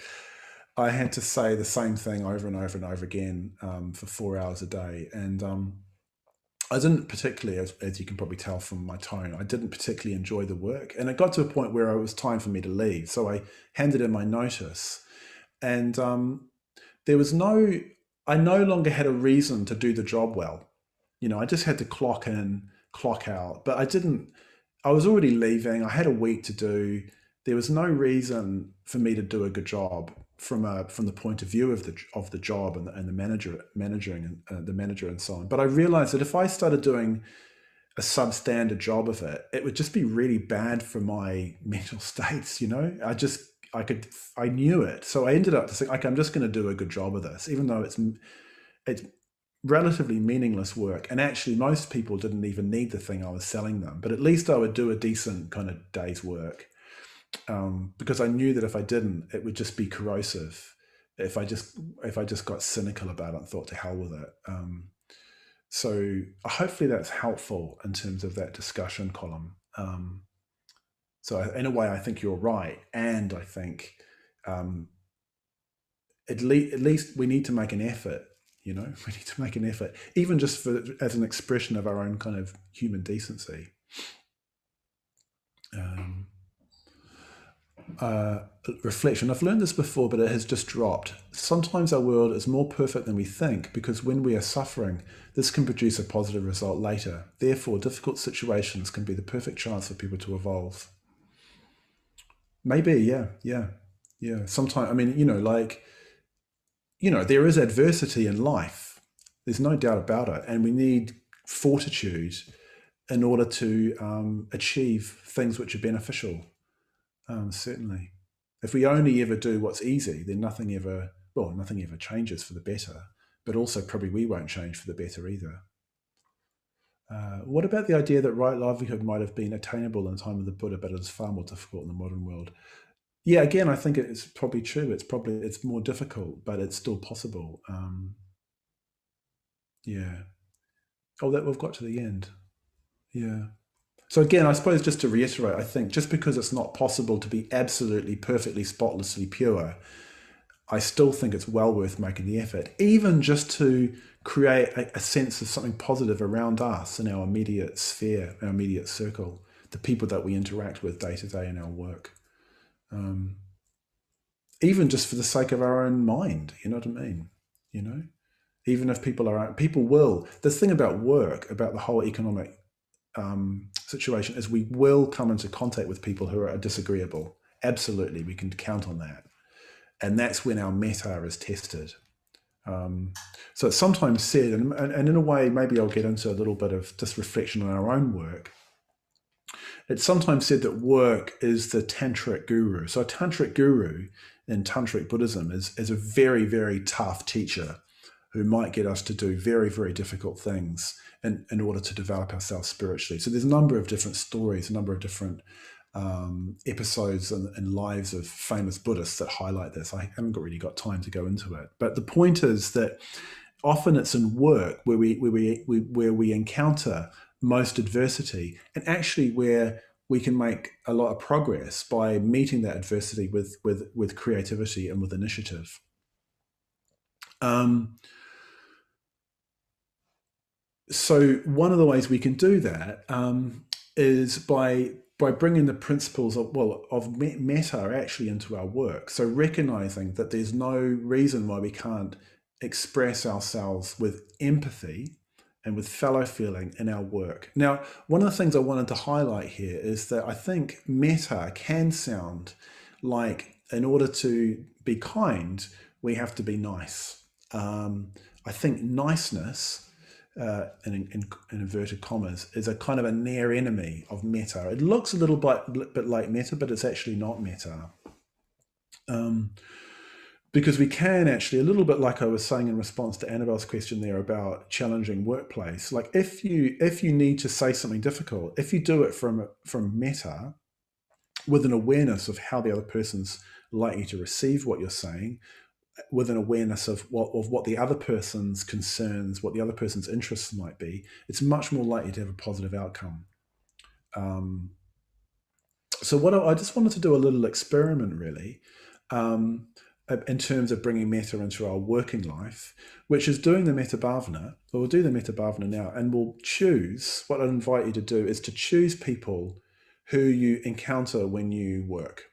I had to say the same thing over and over and over again for 4 hours a day. And I didn't particularly, as you can probably tell from my tone, I didn't particularly enjoy the work. And it got to a point where it was time for me to leave. So I handed in my notice. And I no longer had a reason to do the job well. I just had to clock in, clock out, but I was already leaving. I had a week to do. There was no reason for me to do a good job from the point of view of the job and the manager and so on. But I realized that if I started doing a substandard job of it, it would just be really bad for my mental states. I knew it. So I ended up saying, okay, I'm just going to do a good job of this, even though it's relatively meaningless work. And actually most people didn't even need the thing I was selling them, but at least I would do a decent kind of day's work. Because I knew that if I didn't, it would just be corrosive. If I just got cynical about it and thought to hell with it. So hopefully that's helpful in terms of that discussion column. So in a way, I think you're right. And I think at least we need to make an effort. We need to make an effort, even just as an expression of our own kind of human decency. Reflection. I've learned this before, but it has just dropped. Sometimes our world is more perfect than we think, because when we are suffering, this can produce a positive result later. Therefore, difficult situations can be the perfect chance for people to evolve. Maybe, yeah. Sometimes, I mean, there is adversity in life. There's no doubt about it. And we need fortitude in order to achieve things which are beneficial. Certainly. If we only ever do what's easy, then nothing ever changes for the better. But also probably we won't change for the better either. What about the idea that right livelihood might have been attainable in the time of the Buddha, but it is far more difficult in the modern world? Yeah, again, I think it's probably true. It's more difficult, but it's still possible. Yeah. Oh, that we've got to the end. Yeah. So again, I suppose just to reiterate, I think just because it's not possible to be absolutely, perfectly, spotlessly pure, I still think it's well worth making the effort, even just to create a sense of something positive around us in our immediate sphere, our immediate circle, the people that we interact with day to day in our work. Even just for the sake of our own mind, you know what I mean? Even if people will. The thing about work, about the whole economic situation, is we will come into contact with people who are disagreeable. Absolutely, we can count on that. And that's when our metta is tested. So it's sometimes said, and in a way, maybe I'll get into a little bit of just reflection on our own work. It's sometimes said that work is the tantric guru. So a tantric guru in tantric Buddhism is a very, very tough teacher who might get us to do very, very difficult things in order to develop ourselves spiritually. So there's a number of different stories, a number of different episodes and lives of famous Buddhists that highlight this. I haven't really got time to go into it. But the point is that often it's in work where we encounter most adversity, and actually where we can make a lot of progress by meeting that adversity with creativity and with initiative. So one of the ways we can do that is by bringing the principles of metta actually into our work. So recognizing that there's no reason why we can't express ourselves with empathy and with fellow feeling in our work. Now, one of the things I wanted to highlight here is that I think metta can sound like, in order to be kind, we have to be nice. I think niceness, in inverted commas, is a kind of a near enemy of metta. It looks a little bit like metta, but it's actually not metta. Because we can actually, a little bit like I was saying in response to Annabelle's question there about challenging workplace, like if you need to say something difficult, if you do it from metta, with an awareness of how the other person's likely to receive what you're saying, with an awareness of what the other person's concerns, what the other person's interests might be, it's much more likely to have a positive outcome. So what I just wanted to do a little experiment, really, in terms of bringing metta into our working life, which is doing the metta bhavana. So we'll do the metta bhavana now, and we'll choose, what I'd invite you to do is to choose people who you encounter when you work.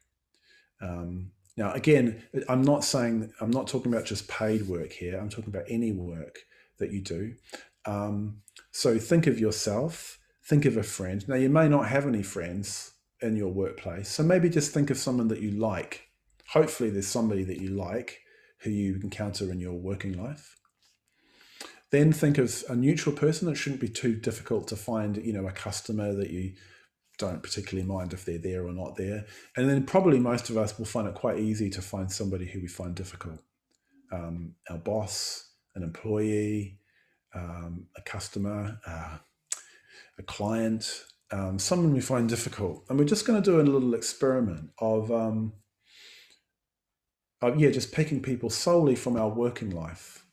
Now, again, I'm not talking about just paid work here. I'm talking about any work that you do. So think of yourself, think of a friend. Now, you may not have any friends in your workplace, so maybe just think of someone that you like. Hopefully there's somebody that you like who you encounter in your working life. Then think of a neutral person. It shouldn't be too difficult to find, a customer that you don't particularly mind if they're there or not there. And then probably most of us will find it quite easy to find somebody who we find difficult. Our boss, an employee, a customer, a client, someone we find difficult. And we're just going to do a little experiment of just picking people solely from our working life,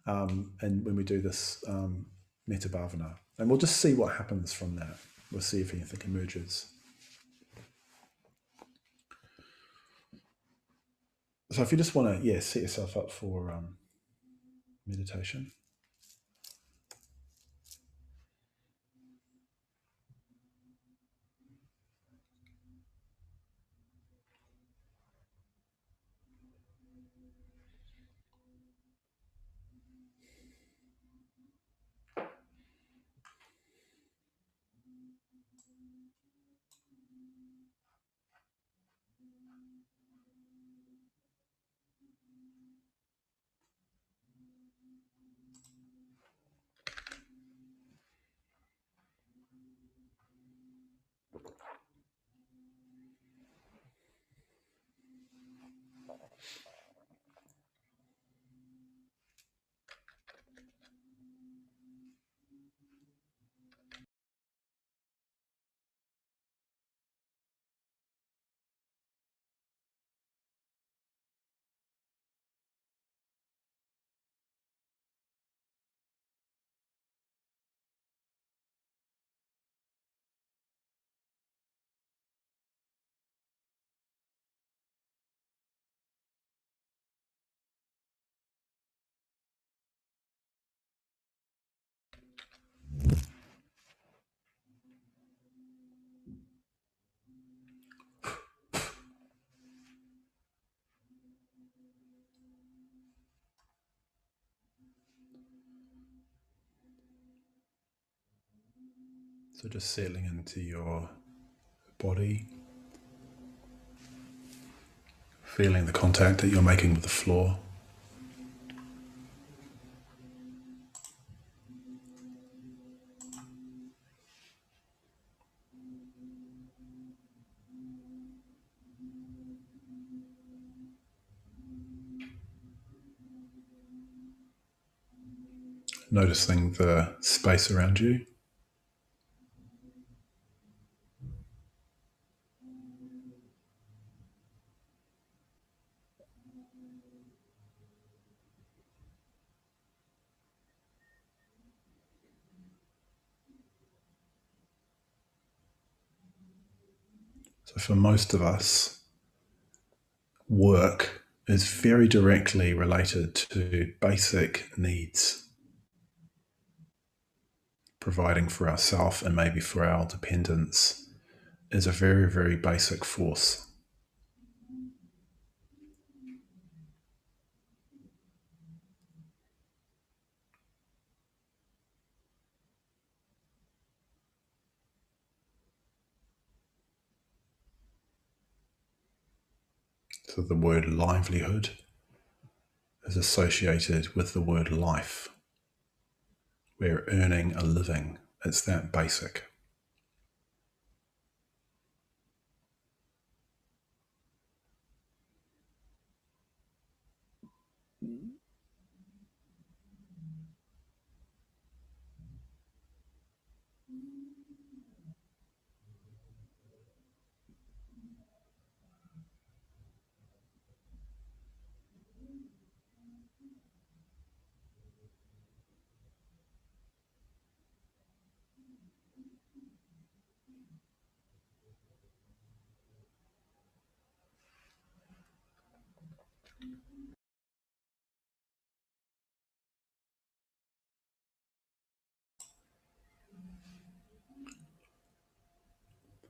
and when we do this metta bhavana, and we'll just see what happens from that. We'll see if anything emerges. So if you just want to, set yourself up for meditation. So just settling into your body, feeling the contact that you're making with the floor. Noticing the space around you. So for most of us, work is very directly related to basic needs, providing for ourselves and maybe for our dependents is a very, very basic force. So the word livelihood is associated with the word life. We're earning a living. It's that basic.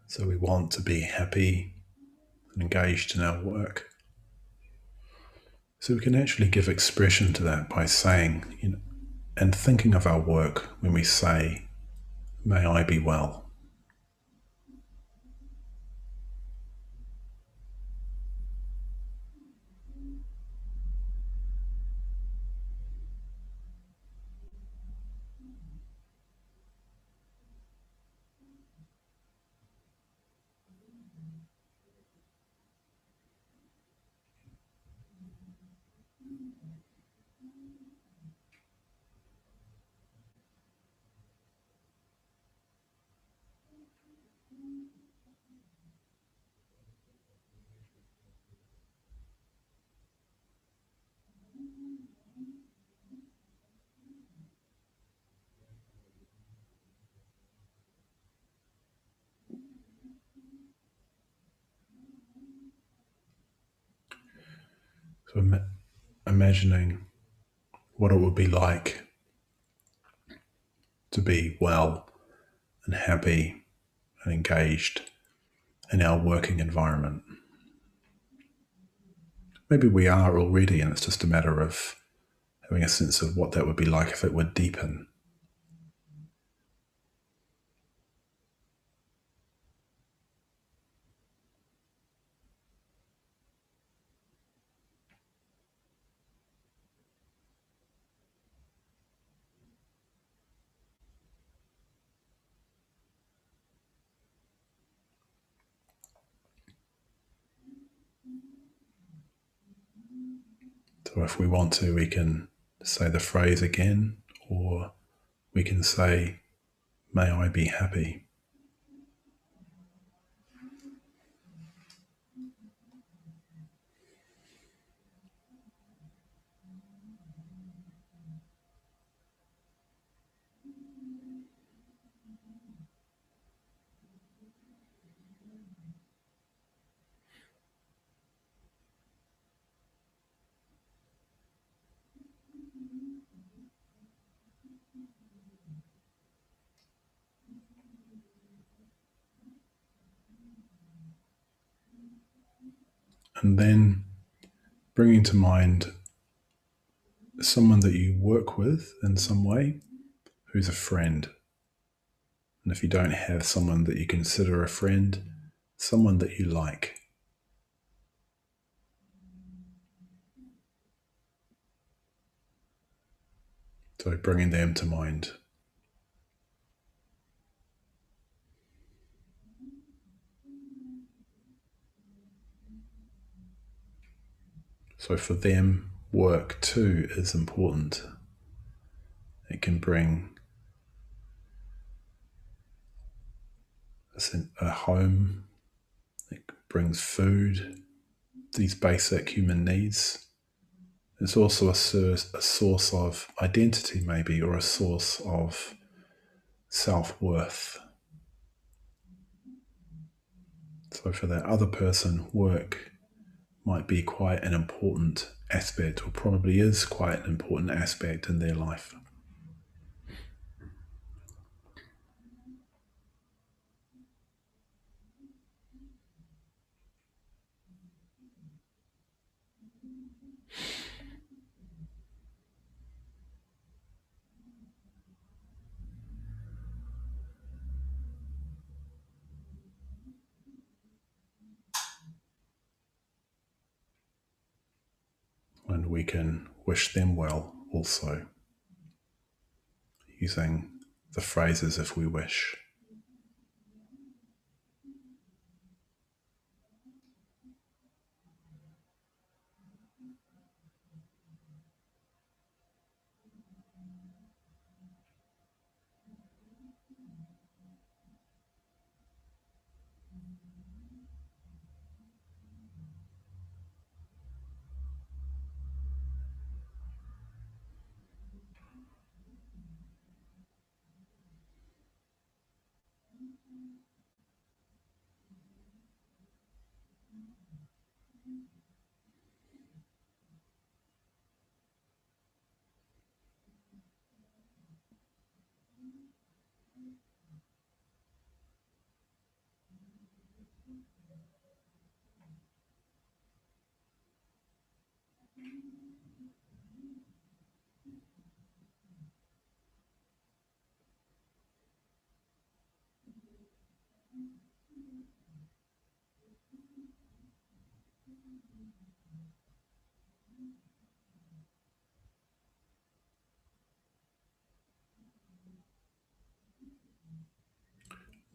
So we want to be happy and engaged in our work. So we can actually give expression to that by saying, and thinking of our work when we say, may I be well. So imagining what it would be like to be well and happy and engaged in our working environment. Maybe we are already, and it's just a matter of having a sense of what that would be like if it would deepen. So if we want to, we can say the phrase again, or we can say, may I be happy. And then bringing to mind someone that you work with in some way who's a friend. And if you don't have someone that you consider a friend, someone that you like. So bringing them to mind. So for them, work too is important. It can bring a home, it brings food, these basic human needs. It's also a source of identity, maybe, or a source of self-worth. So for that other person, work might be quite an important aspect, or probably is quite an important aspect in their life. And we can wish them well also, using the phrases if we wish.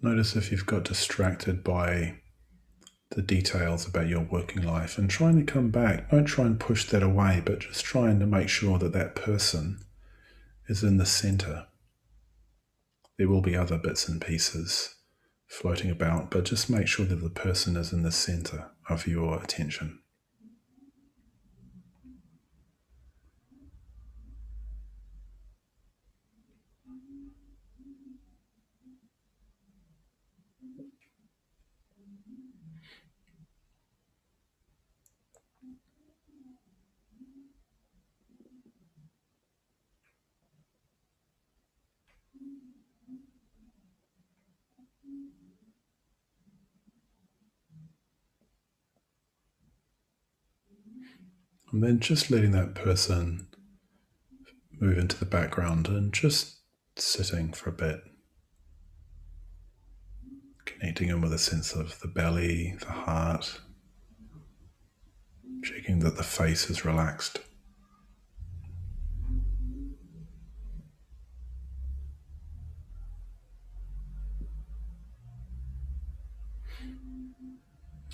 Notice if you've got distracted by the details about your working life and trying to come back. Don't try and push that away, but just trying to make sure that that person is in the center. There will be other bits and pieces floating about, but just make sure that the person is in the center of your attention. And then just letting that person move into the background and just sitting for a bit, connecting in with a sense of the belly, the heart, checking that the face is relaxed.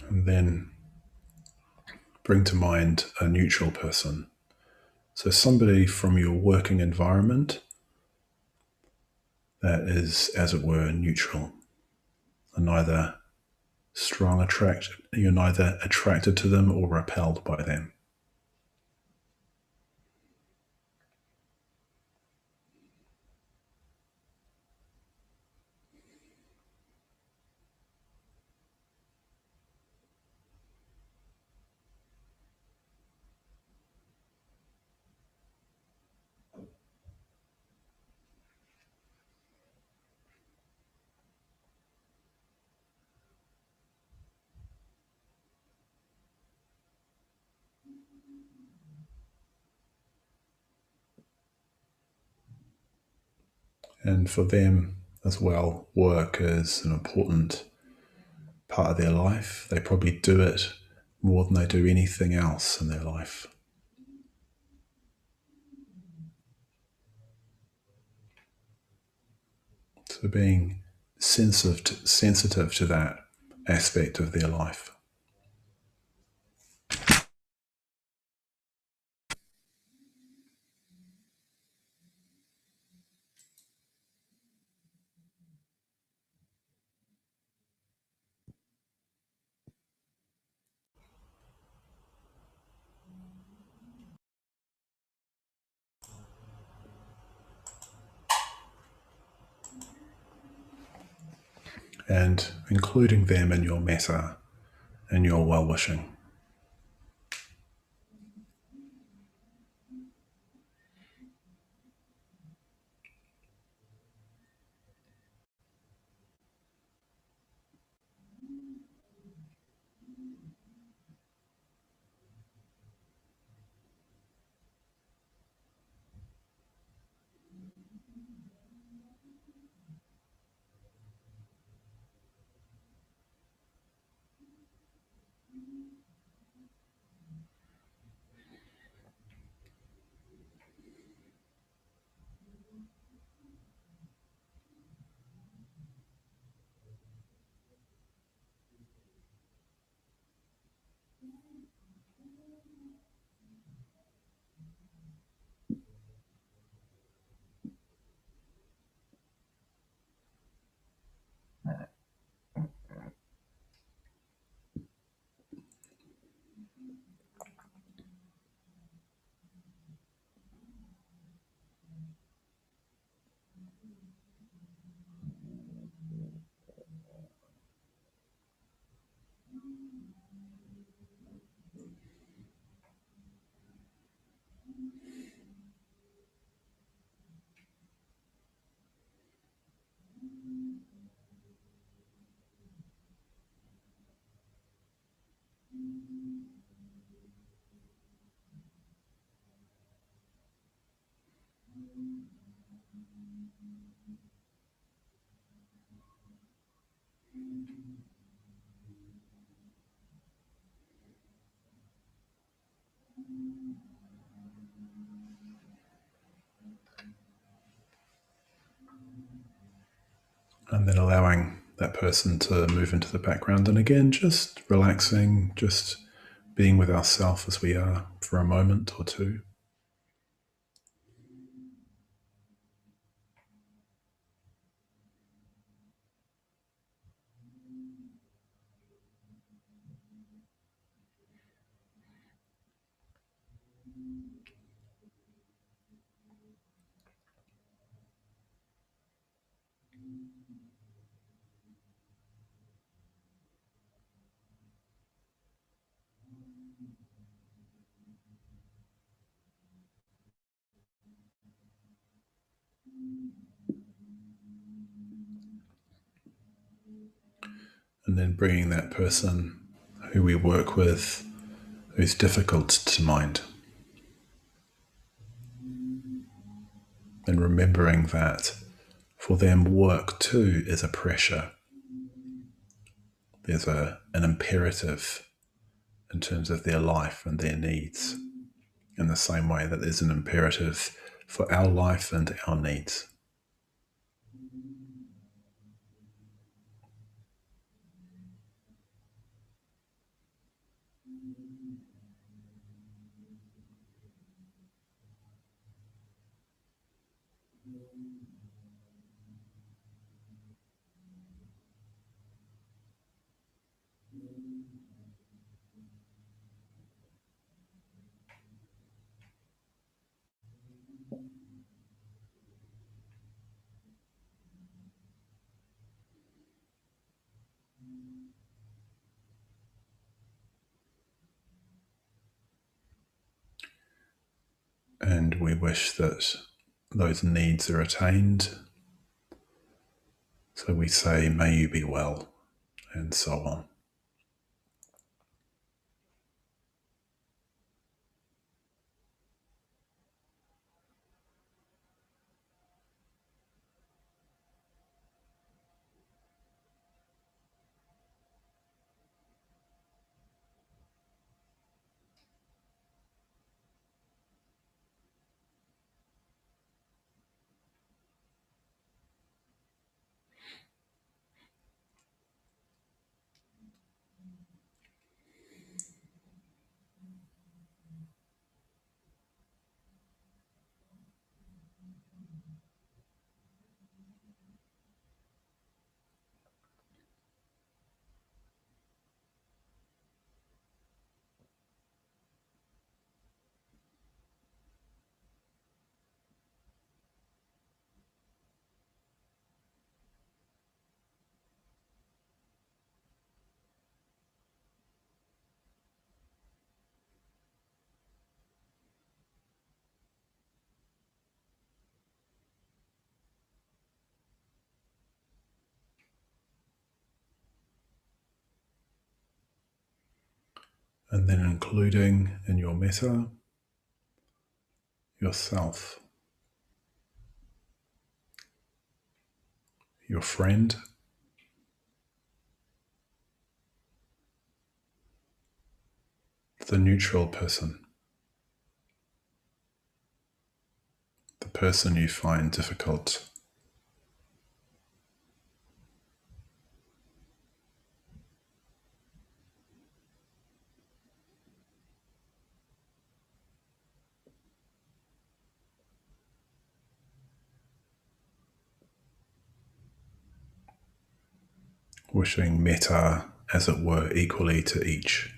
And then bring to mind a neutral person. So somebody from your working environment that is, as it were, neutral, and neither you're neither attracted to them or repelled by them. And for them as well, work is an important part of their life. They probably do it more than they do anything else in their life. So being sensitive to that aspect of their life. And including them in your metta and your well-wishing. And then allowing that person to move into the background. And again, just relaxing, just being with ourselves as we are for a moment or two. And then bringing that person who we work with who's difficult to mind. And remembering that for them, work too is a pressure. There's an imperative in terms of their life and their needs, in the same way that there's an imperative for our life and our needs. And we wish that those needs are attained. So we say, may you be well, and so on. And then including in your metta yourself, your friend, the neutral person, the person you find difficult, wishing metta, as it were, equally to each.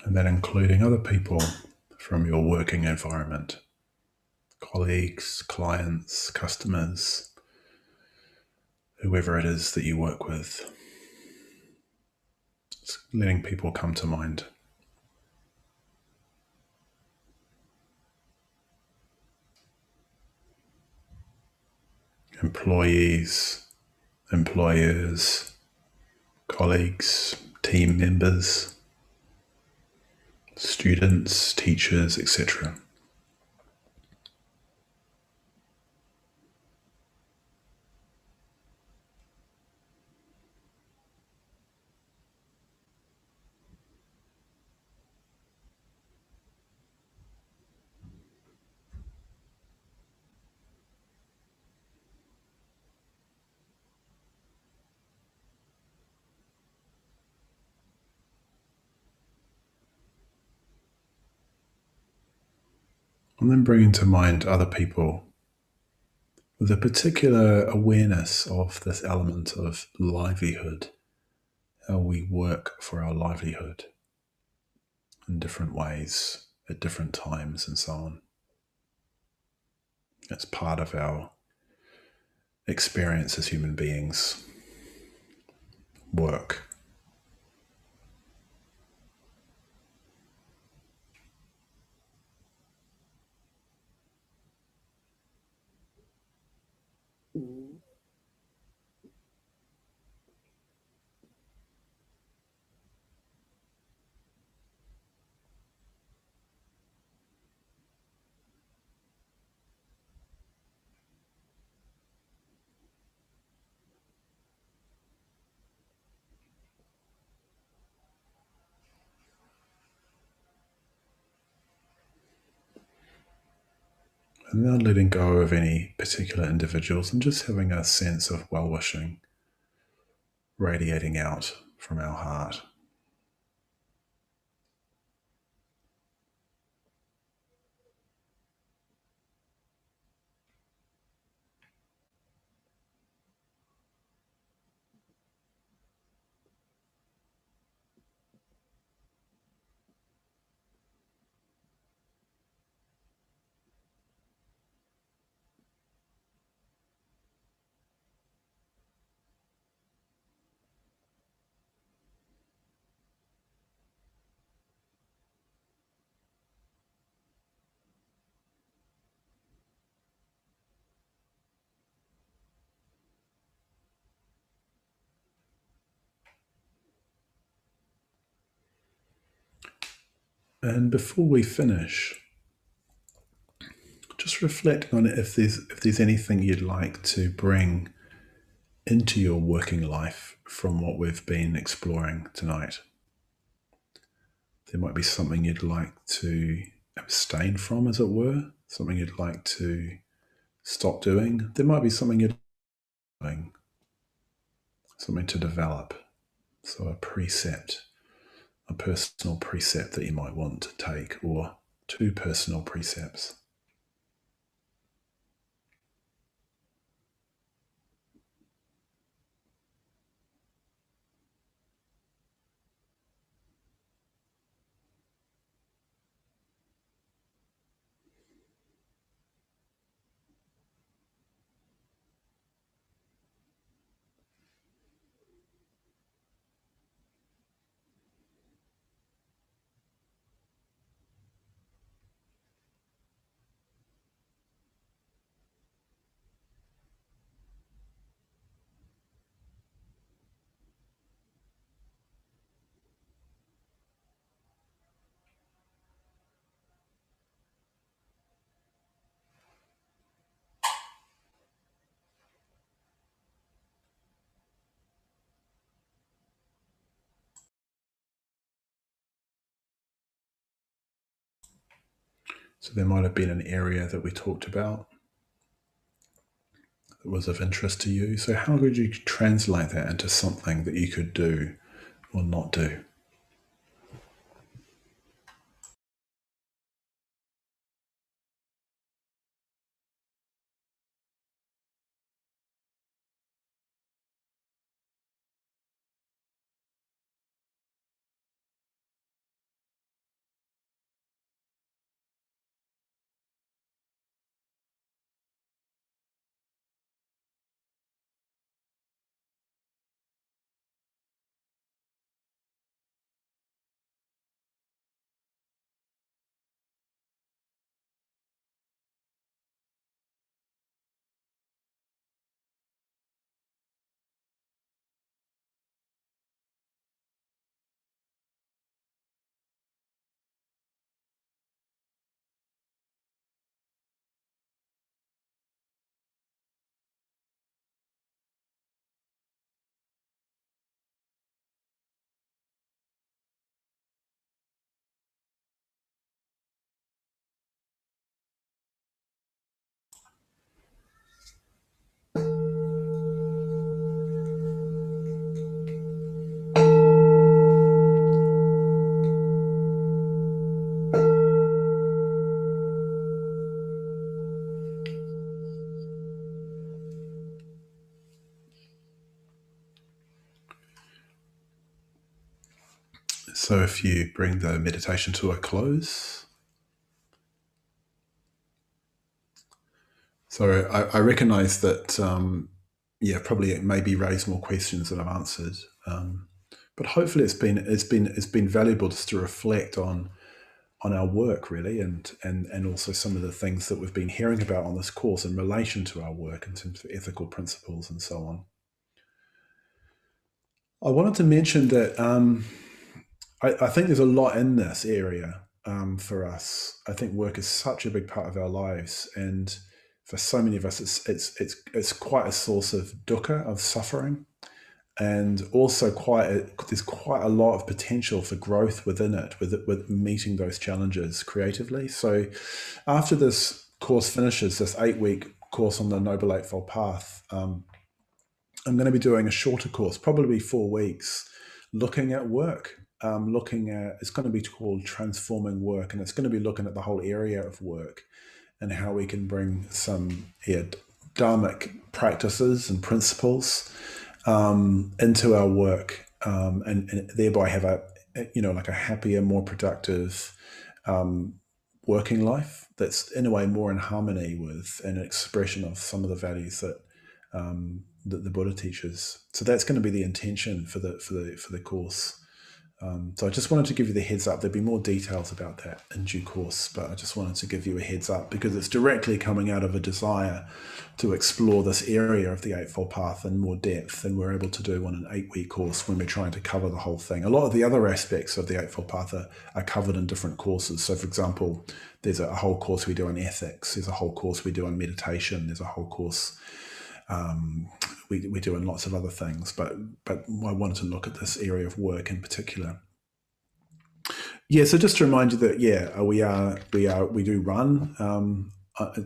And then including other people from your working environment, colleagues, clients, customers, whoever it is that you work with. Just letting people come to mind. Employees, employers, colleagues, team members, students, teachers, etc. And then bringing to mind other people with a particular awareness of this element of livelihood, how we work for our livelihood in different ways at different times and so on. It's part of our experience as human beings, work. And now letting go of any particular individuals and just having a sense of well-wishing radiating out from our heart. And before we finish, just reflecting on it, if there's anything you'd like to bring into your working life from what we've been exploring tonight. There might be something you'd like to abstain from, as it were, something you'd like to stop doing. There might be something you're doing, something to develop. So a precept, a personal precept that you might want to take, or two personal precepts. So there might have been an area that we talked about that was of interest to you. So how could you translate that into something that you could do or not do? So if you bring the meditation to a close. So I recognise that, probably it maybe raised more questions than I've answered, but hopefully it's been valuable just to reflect on our work really, and also some of the things that we've been hearing about on this course in relation to our work in terms of ethical principles and so on. I wanted to mention that I think there's a lot in this area for us. I think work is such a big part of our lives, and for so many of us, it's quite a source of dukkha, of suffering, and also there's quite a lot of potential for growth within it, with meeting those challenges creatively. So, after this course finishes, this 8-week course on the Noble Eightfold Path, I'm going to be doing a shorter course, probably 4 weeks, looking at work. It's going to be called Transforming Work, and it's going to be looking at the whole area of work and how we can bring some dharmic practices and principles into our work, and thereby have a happier, more productive working life that's in a way more in harmony with an expression of some of the values that the Buddha teaches. So that's going to be the intention for the course. So I just wanted to give you the heads up. There'll be more details about that in due course, but I just wanted to give you a heads up because it's directly coming out of a desire to explore this area of the Eightfold Path in more depth than we're able to do on an 8-week course when we're trying to cover the whole thing. A lot of the other aspects of the Eightfold Path are covered in different courses. So, for example, there's a whole course we do on ethics. There's a whole course we do on meditation. There's a whole course we do in lots of other things, but I wanted to look at this area of work in particular. Yeah, so just to remind you that we do run.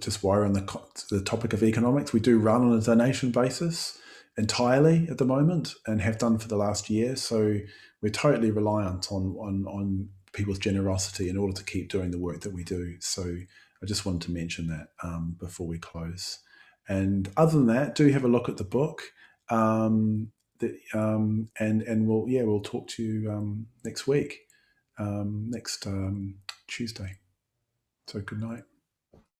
Just while we're on the topic of economics, we do run on a donation basis entirely at the moment, and have done for the last year. So we're totally reliant on people's generosity in order to keep doing the work that we do. So I just wanted to mention that before we close. And other than that, do have a look at the book. And we'll talk to you next week, next Tuesday. So good night.